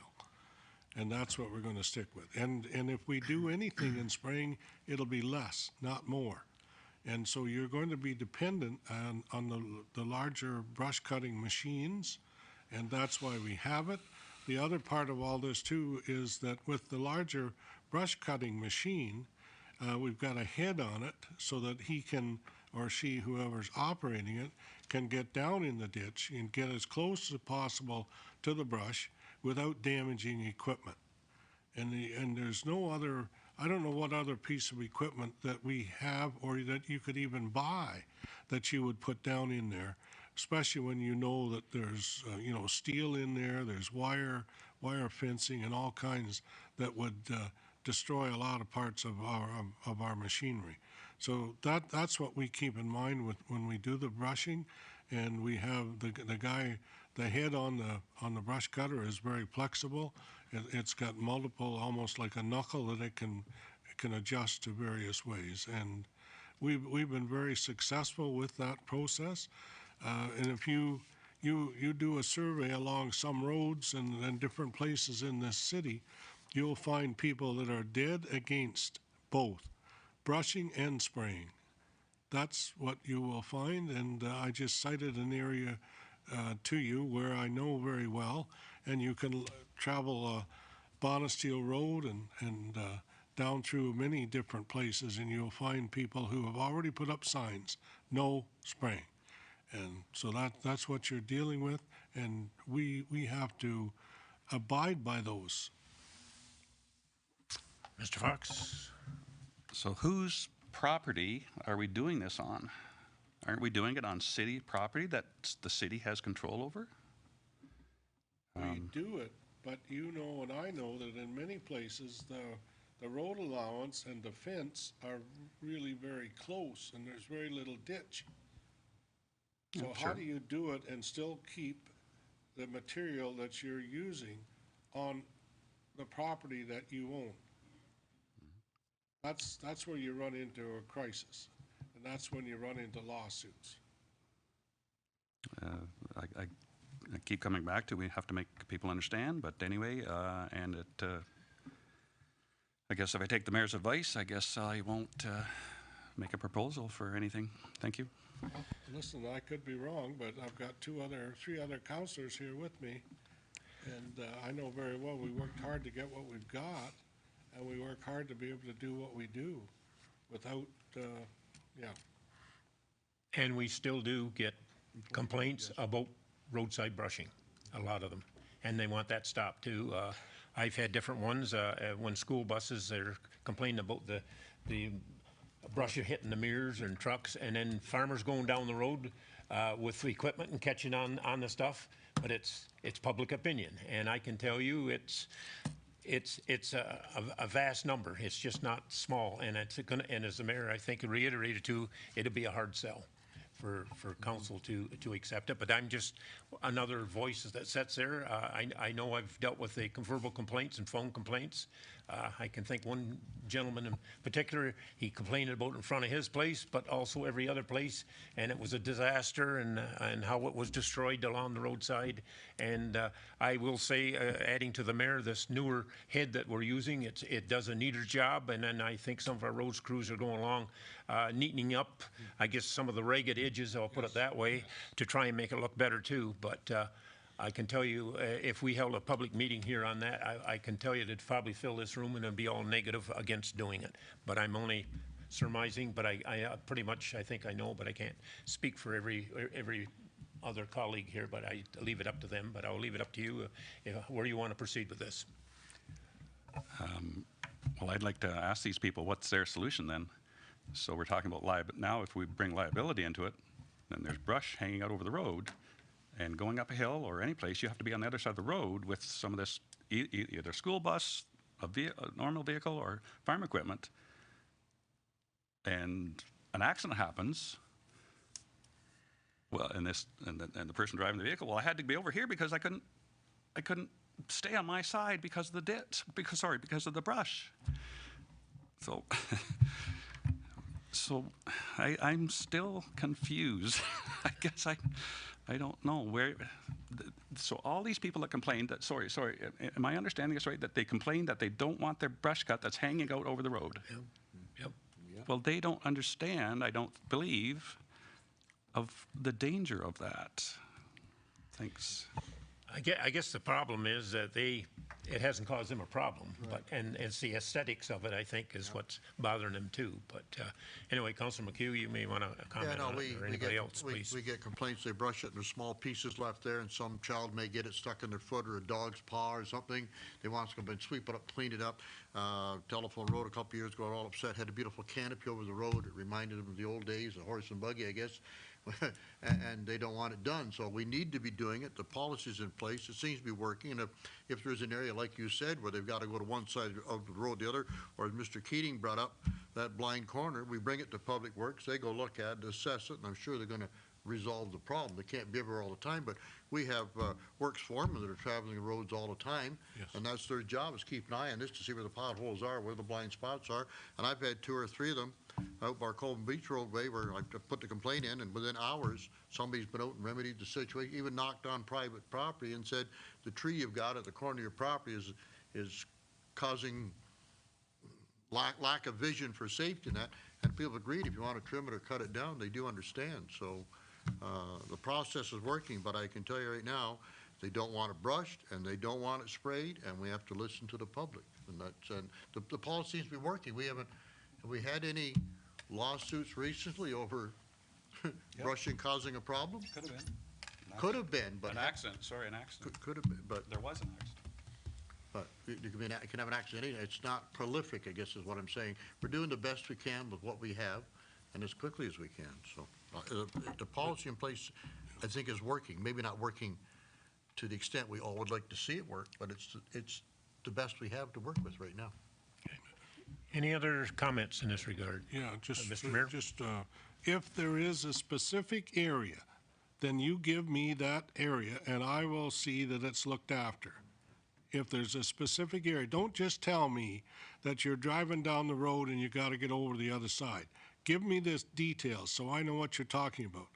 And that's what we're going to stick with. And if we do anything in spraying, it'll be less, not more. And so you're going to be dependent on the larger brush cutting machines, and that's why we have it. the other part of all this too is that with the larger brush cutting machine, we've got a head on it so that he can, or she, whoever's operating it, can get down in the ditch and get as close as possible to the brush without damaging equipment. And there's no other, I don't know what other piece of equipment that we have or that you could even buy that you would put down in there, especially when you know that there's, you know, steel in there, there's wire fencing and all kinds that would destroy a lot of parts of our machinery. So that's what we keep in mind with when we do the brushing, and we have the head on the brush cutter is very flexible. It's got multiple, almost like a knuckle that it can adjust to various ways, and we've been very successful with that process. And if you do a survey along some roads and different places in this city, you'll find people that are dead against both brushing and spraying. That's what you will find, and I just cited an area to you where I know very well, and you can travel Bonesteel Road and down through many different places, and you'll find people who have already put up signs, no spraying. And so that's what you're dealing with, and we have to abide by those. Mr. Fox? So whose property are we doing this on? Aren't we doing it on city property that the city has control over? We do it, but you know and I know that in many places, the road allowance and the fence are really very close, and there's very little ditch. So Yeah, how sure. do you do it and still keep the material that you're using on the property that you own? That's where you run into a crisis, and that's when you run into lawsuits. I keep coming back to we have to make people understand, but anyway, and it, I guess if I take the mayor's advice, I guess I won't make a proposal for anything. Thank you. Well, listen, I could be wrong, but I've got three other counselors here with me, and I know very well we worked hard to get what we've got, and we work hard to be able to do what we do without, yeah. And we still do get complaints about roadside brushing, a lot of them, and they want that stopped too. I've had different ones, when school buses, they're complaining about the brush hitting the mirrors and trucks, and then farmers going down the road with the equipment and catching on the stuff, but it's public opinion, and I can tell you it's a vast number. It's just not small, and and as the mayor, I think, reiterated too, it'll be a hard sell for council to accept it. But I'm just another voice that sits there. I know I've dealt with the verbal complaints and phone complaints. I can think one gentleman in particular, he complained about in front of his place, but also every other place, and it was a disaster, and how it was destroyed along the roadside. And I will say, adding to the mayor, this newer head that we're using, it does a neater job, and then I think some of our roads crews are going along, neatening up, I guess, some of the ragged edges, I'll put it that way, to try and make it look better too. But I can tell you, if we held a public meeting here on that, I can tell you it'd probably fill this room and it'd be all negative against doing it. But I'm only surmising, but I pretty much, I think I know, but I can't speak for every other colleague here, but I leave it up to them. But I'll leave it up to you where you want to proceed with this. Well, I'd like to ask these people, what's their solution then? So we're talking about liability. Now, if we bring liability into it, then there's brush hanging out over the road, and going up a hill or any place, you have to be on the other side of the road with some of this, either school bus, a normal vehicle, or farm equipment. And an accident happens. Well, and the person driving the vehicle, well, I had to be over here because I couldn't stay on my side because of the ditch, because of the brush. So, I'm still confused. I guess I don't know where. So all these people that complained that, sorry, am I understanding this right? That they complained that they don't want their brush cut that's hanging out over the road. Yep. Well, they don't understand, I don't believe, of the danger of that. Thanks. I guess the problem is that it hasn't caused them a problem, but, and it's the aesthetics of it, I think, is what's bothering them too. But anyway, Councilor McHugh, you may want to comment on it, or anybody else, please. We get complaints, they brush it and there's small pieces left there and some child may get it stuck in their foot or a dog's paw or something. They want us to come and sweep it up, clean it up. Telephone Road a couple years ago, all upset, had a beautiful canopy over the road. It reminded them of the old days, a horse and buggy, I guess. And they don't want it done. So we need to be doing it. The policy's in place. It seems to be working. And if there's an area, like you said, where they've got to go to one side of the road, the other, or as Mr. Keating brought up, that blind corner, we bring it to Public Works. They go look at it, assess it, and I'm sure they're going to resolve the problem. They can't be everywhere all the time, but we have works foremen that are traveling the roads all the time, and that's their job, is keep an eye on this to see where the potholes are, where the blind spots are. And I've had 2 or 3 of them out by Colvin Beach roadway where I put the complaint in, and within hours, somebody's been out and remedied the situation, even knocked on private property and said, the tree you've got at the corner of your property is causing lack of vision for safety and that. And people agreed, if you want to trim it or cut it down, they do understand. So the process is working, but I can tell you right now, they don't want it brushed and they don't want it sprayed, and we have to listen to the public. And the policy seems to be working. Have we had any lawsuits recently over brushing causing a problem? Could have been. Could have been, but. An accident, sorry, an accident. Could have been, but. There was an accident. But you can have an accident. It's not prolific, I guess is what I'm saying. We're doing the best we can with what we have and as quickly as we can. So the policy in place, I think, is working. Maybe not working to the extent we all would like to see it work, but it's the best we have to work with right now. Any other comments in this regard? Yeah, just, Mr. Mayor? If there is a specific area, then you give me that area and I will see that it's looked after. If there's a specific area, don't just tell me that you're driving down the road and you got to get over the other side. Give me this details so I know what you're talking about.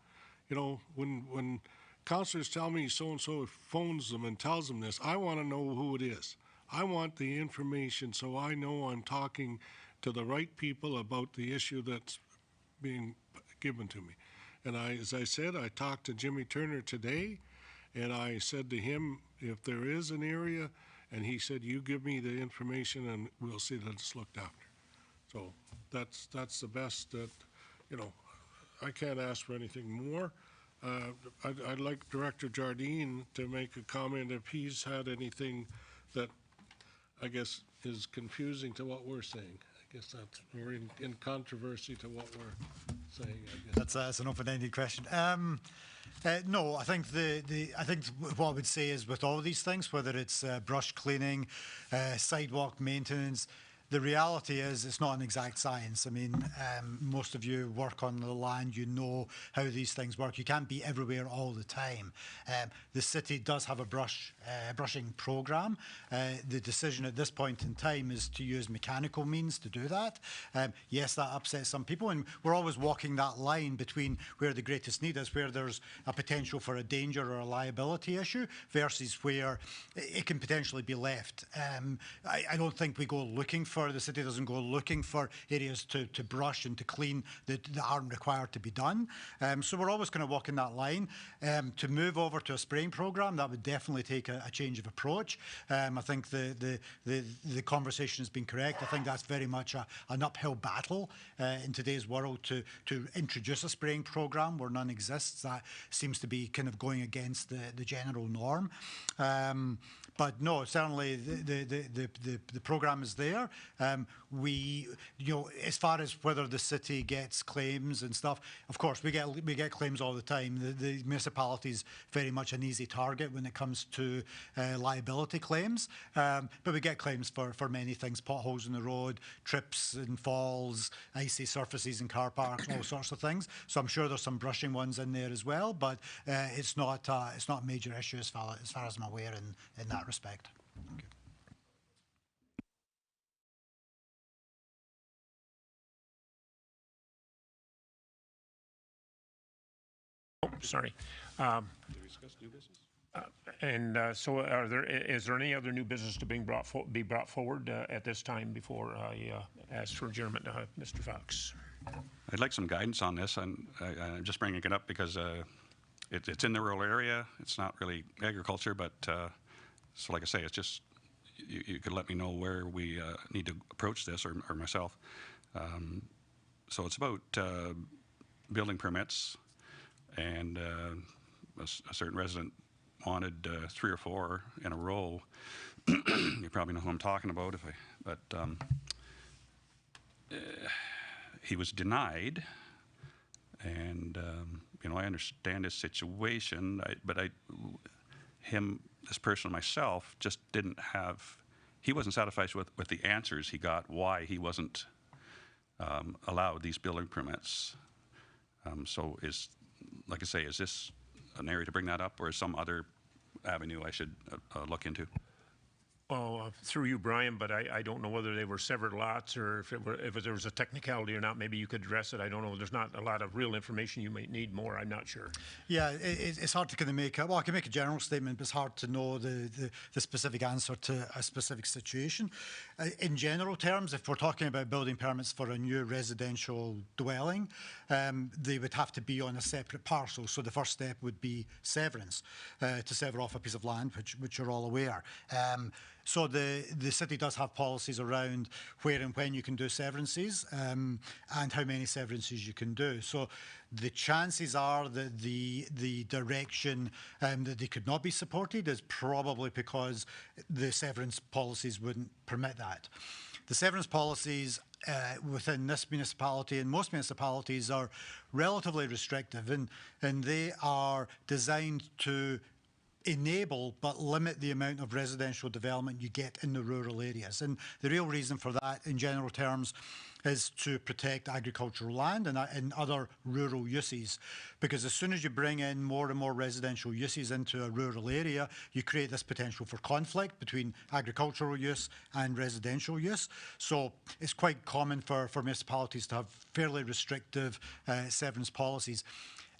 You know, when counselors tell me so-and-so phones them and tells them this, I want to know who it is. I want the information so I know I'm talking to the right people about the issue that's being given to me. And as I said, I talked to Jimmy Turner today, and I said to him, if there is an area, and he said, you give me the information and we'll see that it's looked after. So that's the best that, you know, I can't ask for anything more. I'd like Director Jardine to make a comment if he's had anything that I guess is confusing to what we're saying. I guess we're in controversy to what we're saying, I guess. That's an open-ended question. No, I think I think what I would say is with all these things, whether it's brush cleaning, sidewalk maintenance, the reality is it's not an exact science. I mean, most of you work on the land, you know how these things work. You can't be everywhere all the time. The city does have a brushing program. The decision at this point in time is to use mechanical means to do that. Yes, that upsets some people, and we're always walking that line between where the greatest need is, where there's a potential for a danger or a liability issue, versus where it can potentially be left. I don't think we go looking for, the city doesn't go looking for areas to brush and to clean that aren't required to be done. So we're always kind of walking that line. To move over to a spraying program, that would definitely take a change of approach. I think the conversation has been correct. I think that's very much an uphill battle in today's world to introduce a spraying program where none exists. That seems to be kind of going against the general norm. But no, certainly the program is there. We, you know, as far as whether the city gets claims and stuff, of course we get claims all the time. The municipality is very much an easy target when it comes to liability claims. But we get claims for many things: potholes in the road, trips and falls, icy surfaces in car parks, all sorts of things. So I'm sure there's some brushing ones in there as well. But it's not a major issue as far as I'm aware in that respect. Okay. Oh, sorry. Discuss new business? So is there any other new business to be brought forward at this time before I ask for adjournment? Mr. Fox. I'd like some guidance on this, and I'm just bringing it up because it's in the rural area. It's not really agriculture, but so like I say, it's just you could let me know where we need to approach this, or myself. So it's about building permits, and a certain resident wanted 3 or 4 in a row. You probably know who I'm talking about, he was denied, and I understand his situation, this person, myself, just didn't have. He wasn't satisfied with the answers he got. Why he wasn't allowed these building permits. So like I say, is this an area to bring that up, or is some other avenue I should look into? Well, through you, Brian, but I don't know whether they were severed lots or if there was a technicality or not. Maybe you could address it. I don't know. There's not a lot of real information. You might need more. I'm not sure. Yeah, it's hard to kind of make well, I can make a general statement, but it's hard to know the specific answer to a specific situation. In general terms, if we're talking about building permits for a new residential dwelling, they would have to be on a separate parcel. So the first step would be severance, to sever off a piece of land, which you're all aware. So the city does have policies around where and when you can do severances, and how many severances you can do. So the chances are that the direction that they could not be supported is probably because the severance policies wouldn't permit that. The severance policies within this municipality and most municipalities are relatively restrictive, and they are designed to enable but limit the amount of residential development you get in the rural areas. And the real reason for that, in general terms, is to protect agricultural land and other rural uses. Because as soon as you bring in more and more residential uses into a rural area, you create this potential for conflict between agricultural use and residential use. So it's quite common for municipalities to have fairly restrictive severance policies.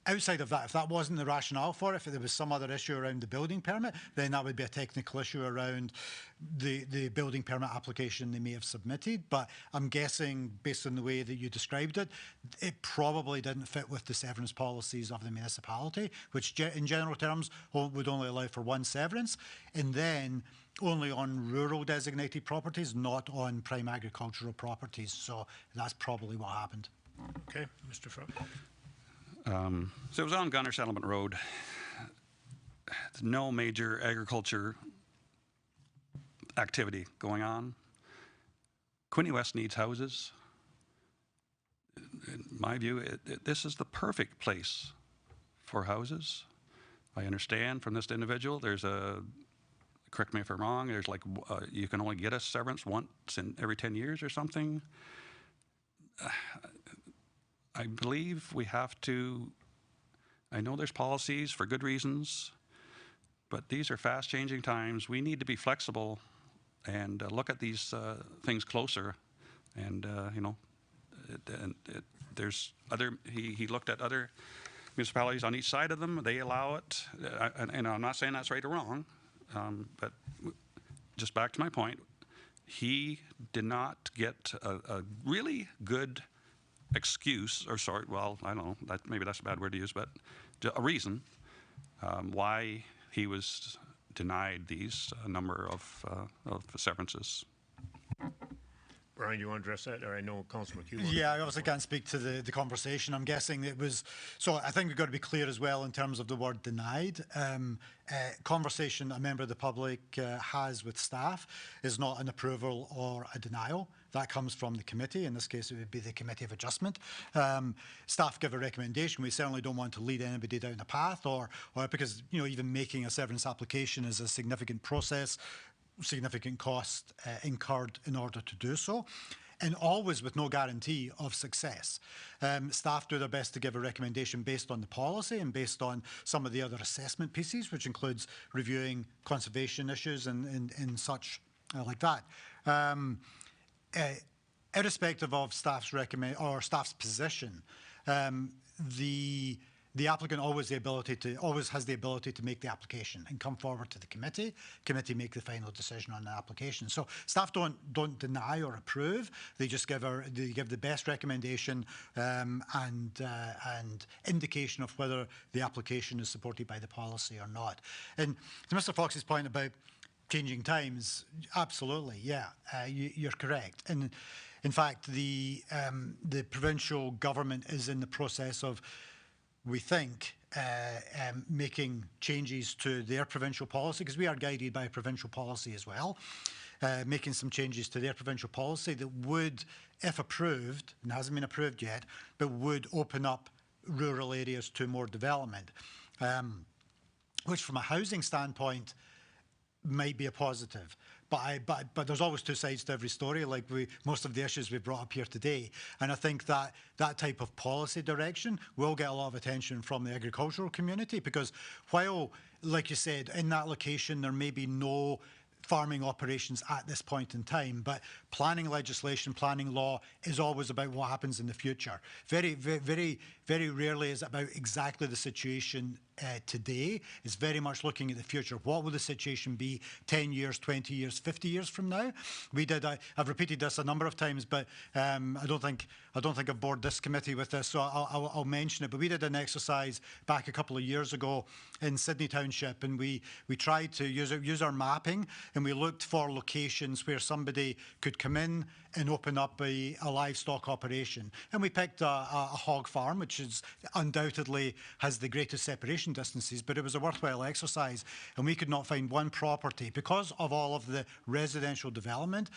Outside of that, if that wasn't the rationale for it, if there was some other issue around the building permit, then that would be a technical issue around the building permit application they may have submitted. But I'm guessing, based on the way that you described it, it probably didn't fit with the severance policies of the municipality, which in general terms would only allow for 1 severance, and then only on rural designated properties, not on prime agricultural properties. So that's probably what happened. Okay, Mr. Frog. So it was on Gunner Settlement Road. No major agriculture activity going on. Quinte West needs houses. In my view, this is the perfect place for houses. I understand from this individual, there's correct me if I'm wrong, there's like, you can only get a severance once in every 10 years or something. I believe we have to, I know there's policies for good reasons, but these are fast-changing times. We need to be flexible and look at these things closer. And, there's other, he looked at other municipalities on each side of them. They allow it. And I'm not saying that's right or wrong, but just back to my point, he did not get a really good excuse, or sorry, well, I don't know, maybe that's a bad word to use, but a reason why he was denied these number of severances. Brian, do you want to address that? Or I know Councilor McHugh. Yeah, I obviously can't speak to the conversation. I'm guessing it was, so I think we've got to be clear as well in terms of the word denied. Conversation a member of the public has with staff is not an approval or a denial. That comes from the committee. In this case, it would be the Committee of Adjustment. Staff give a recommendation. We certainly don't want to lead anybody down a path or because, even making a severance application is a significant process, significant cost incurred in order to do so, and always with no guarantee of success. Staff do their best to give a recommendation based on the policy and based on some of the other assessment pieces, which includes reviewing conservation issues and such like that. Irrespective of staff's staff's position, the the applicant always has the ability to make the application and come forward to the committee. Committee make the final decision on the application. So staff don't deny or approve. They just give the best recommendation and indication of whether the application is supported by the policy or not. And to Mr. Fox's point about changing times, absolutely, yeah, you're correct. And in fact, the provincial government is in the process of, we think, making changes to their provincial policy, because we are guided by a provincial policy as well, making some changes to their provincial policy that would, if approved, and hasn't been approved yet, but would open up rural areas to more development, which from a housing standpoint might be a positive. But there's always two sides to every story, like most of the issues we've brought up here today. And I think that that type of policy direction will get a lot of attention from the agricultural community, because while, like you said, in that location there may be no farming operations at this point in time, but planning legislation, planning law is always about what happens in the future. Very, very, very rarely is it about exactly the situation today. It's very much looking at the future. What will the situation be 10 years, 20 years, 50 years from now? I've repeated this a number of times, but I don't think I've bored this committee with this, so I'll mention it. But we did an exercise back a couple of years ago in Sydney Township, and we tried to use our mapping, and we looked for locations where somebody could come in and open up a livestock operation. And we picked a hog farm, which is undoubtedly has the greatest separation distances, but it was a worthwhile exercise. And we could not find one property, because of all of the residential development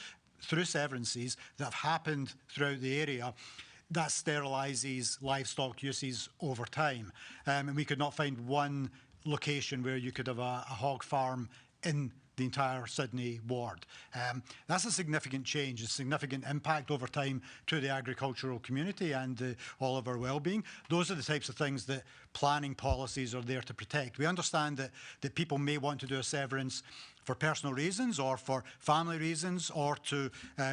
through severances that have happened throughout the area, that sterilises livestock uses over time. And we could not find one location where you could have a hog farm in the entire Sydney ward. That's a significant change, a significant impact over time to the agricultural community and all of our well-being. Those are the types of things that planning policies are there to protect. We understand that people may want to do a severance for personal reasons or for family reasons or to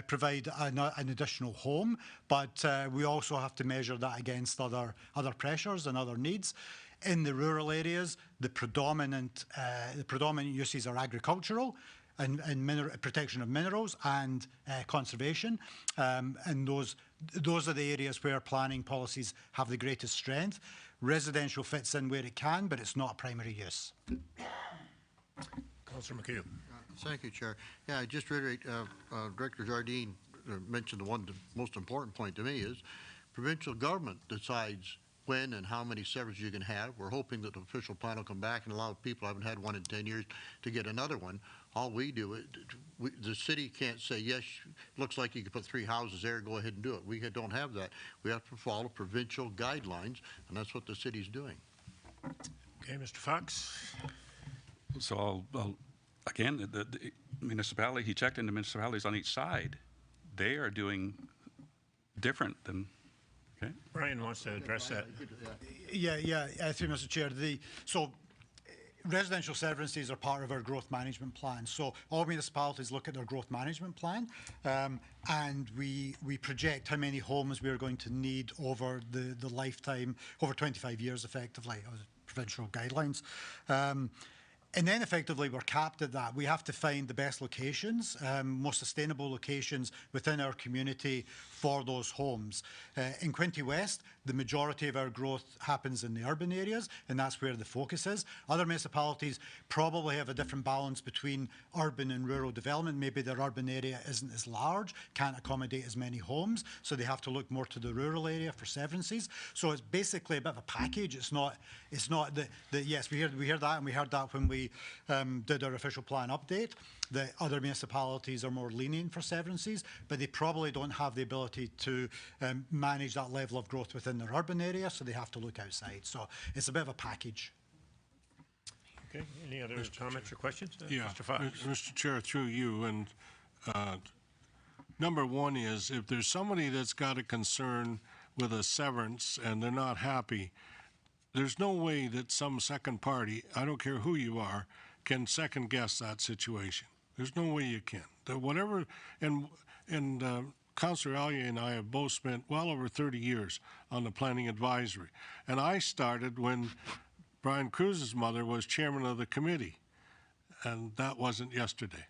provide an additional home, but we also have to measure that against other pressures and other needs. In the rural areas, the predominant uses are agricultural and protection of minerals and conservation. And those are the areas where planning policies have the greatest strength. Residential fits in where it can, but it's not a primary use. Councillor McHugh. Thank you, Chair. Yeah, I just reiterate, Director Jardine mentioned the most important point to me is provincial government decides when and how many severances you can have. We're hoping that the official plan will come back and allow people who haven't had one in 10 years to get another one. All we do, the city can't say, yes, looks like you can put 3 houses there, go ahead and do it. We don't have that. We have to follow provincial guidelines, and that's what the city's doing. Okay, Mr. Fox. So again, the municipality, he checked into municipalities on each side. They are doing different than. Okay. Brian wants to address that. Yeah, through Mr. Chair. Residential severances are part of our growth management plan. So all municipalities look at their growth management plan, and we project how many homes we are going to need over the lifetime, over 25 years effectively, provincial guidelines. And then effectively we're capped at that. We have to find the best locations, most sustainable locations within our community for those homes. In Quinte West, the majority of our growth happens in the urban areas, and that's where the focus is. Other municipalities probably have a different balance between urban and rural development. Maybe their urban area isn't as large, can't accommodate as many homes, so they have to look more to the rural area for severances. So it's basically a bit of a package. It's not that yes, we hear that, and we heard that when we did our official plan update, that other municipalities are more lenient for severances, but they probably don't have the ability to manage that level of growth within their urban area, so they have to look outside. So it's a bit of a package. Okay, any other comments or questions? Yeah, Mr. Fox. Mr. Chair, through you, and number one is if there's somebody that's got a concern with a severance and they're not happy, there's no way that some second party, I don't care who you are, can second guess that situation. There's no way you can. Whatever, and Councillor Allier and I have both spent well over 30 years on the planning advisory. And I started when Brian Cruz's mother was chairman of the committee, and that wasn't yesterday.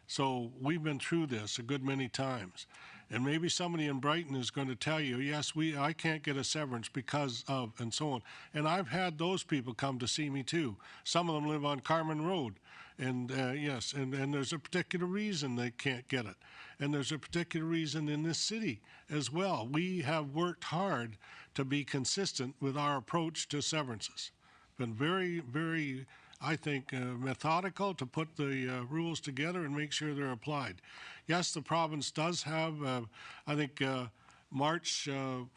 So we've been through this a good many times. And maybe somebody in Brighton is going to tell you, yes, I can't get a severance because of, and so on. And I've had those people come to see me too. Some of them live on Carmen Road. And yes, and there's a particular reason they can't get it. And there's a particular reason in this city as well. We have worked hard to be consistent with our approach to severances. Been very, very, I think, methodical to put the rules together and make sure they're applied. Yes, the province does have, I think, March,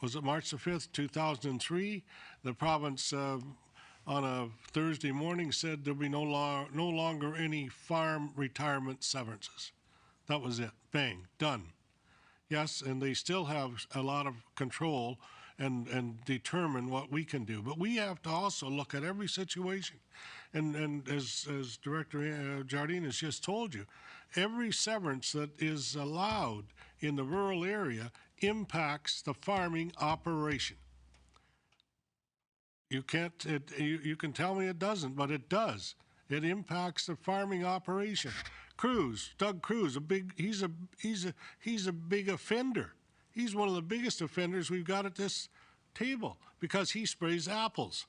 was it March the 5th, 2003? The province on a Thursday morning said there'll be no longer any farm retirement severances. That was it. Bang, done. Yes, and they still have a lot of control and determine what we can do. But we have to also look at every situation. And as Director Jardine has just told you, every severance that is allowed in the rural area impacts the farming operation. You can't, you can tell me it doesn't, but it does. It impacts the farming operation. Doug Cruz, he's a big offender. He's one of the biggest offenders we've got at this table because he sprays apples.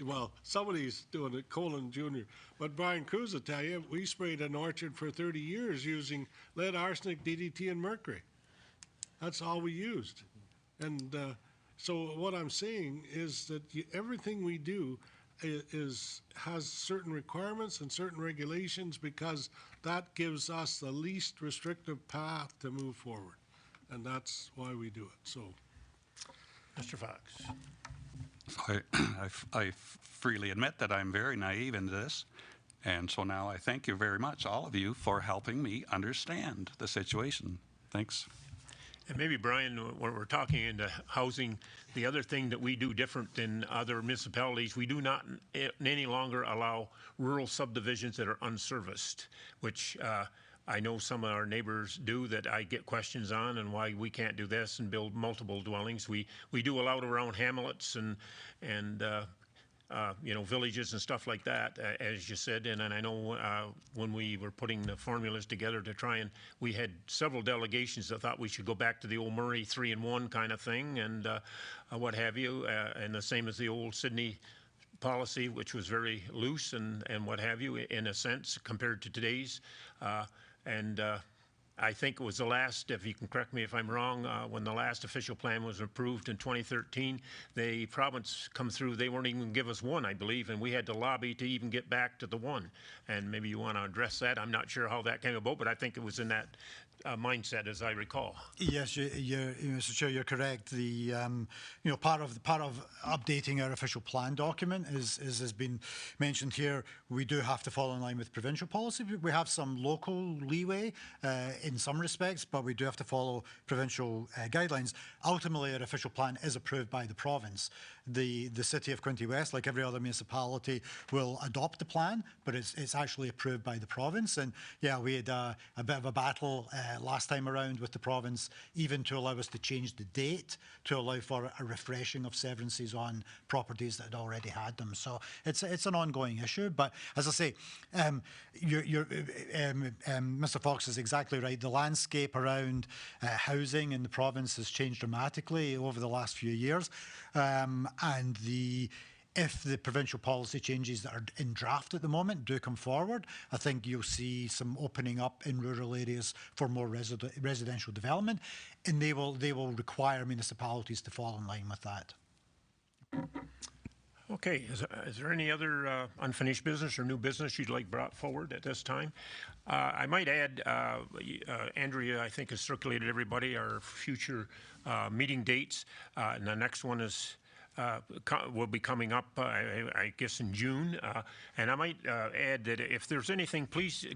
Well, somebody's doing it, Colin Jr. But Brian Cruz will tell you, we sprayed an orchard for 30 years using lead, arsenic, DDT, and mercury. That's all we used. And so what I'm saying is that everything we do has certain requirements and certain regulations because that gives us the least restrictive path to move forward. And that's why we do it. So, Mr. Fox. I freely admit that I'm very naive in this. And so now I thank you very much, all of you, for helping me understand the situation. Thanks. And maybe, Brian, when we're talking into housing, the other thing that we do different than other municipalities, we do not any longer allow rural subdivisions that are unserviced, which I know some of our neighbors do that I get questions on and why we can't do this and build multiple dwellings. We do allow it around hamlets and you know, villages and stuff like that, as you said. And I know when we were putting the formulas together to try and, we had several delegations that thought we should go back to the old Murray 3-in-1 kind of thing and what have you, and the same as the old Sydney policy, which was very loose and what have you, in a sense, compared to today's. I think it was the last, if you can correct me if I'm wrong, when the last official plan was approved in 2013, the province come through, they weren't even going to give us one, I believe, and we had to lobby to even get back to the one. And maybe you want to address that. I'm not sure how that came about, but I think it was in that mindset, as I recall. Yes, Mr. Chair, you're correct. The you know, part of updating our official plan document is has been mentioned here. We do have to fall in line with provincial policy. We have some local leeway in some respects, but we do have to follow provincial guidelines. Ultimately, our official plan is approved by the province. The city of Quinte West, like every other municipality, will adopt the plan, but it's actually approved by the province. And yeah, we had a bit of a battle last time around with the province, even to allow us to change the date to allow for a refreshing of severances on properties that had already had them. So it's an ongoing issue. But as I say, Mr. Fox is exactly right. The landscape around housing in the province has changed dramatically over the last few years. And if the provincial policy changes that are in draft at the moment do come forward, I think you'll see some opening up in rural areas for more residential development, and they will require municipalities to fall in line with that. Okay, is there any other unfinished business or new business you'd like brought forward at this time? I might add, Andrea, I think, has circulated everybody our future meeting dates, and the next one is will be coming up, I guess, in June. And I might add that if there's anything, please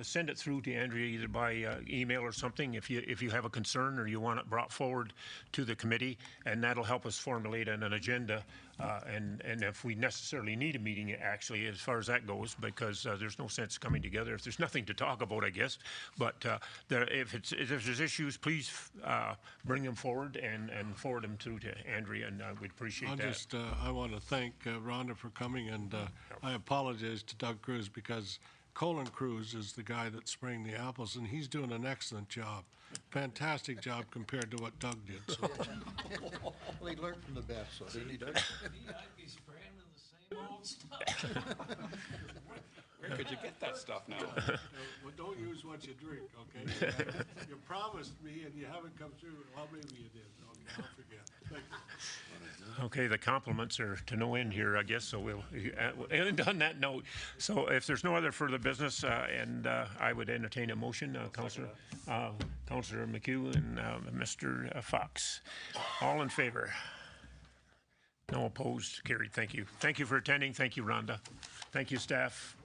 send it through to Andrea either by email or something if you have a concern or you want it brought forward to the committee, and that'll help us formulate an agenda And if we necessarily need a meeting, actually, as far as that goes, because there's no sense coming together if there's nothing to talk about, I guess. But if there's issues, please bring them forward and forward them through to Andrea, and we'd appreciate that. I want to thank Rhonda for coming, and I apologize to Doug Cruz because Colin Cruz is the guy that's spraying the apples, and he's doing an excellent job. Fantastic job compared to what Doug did. So. Well, he learned from the best, so they need to. I'd be spraying with the same old stuff. Where could you get that stuff now? Well, don't use what you drink, okay? You promised me and you haven't come through. Well, maybe you did. Okay, I'll forget. Thank you. Okay, the compliments are to no end here, I guess, so we'll end on that note. So if there's no other further business, and I would entertain a motion, Councillor McHugh and Mr. Fox. All in favor? No opposed? Carried. Thank you. Thank you for attending. Thank you, Rhonda. Thank you, staff.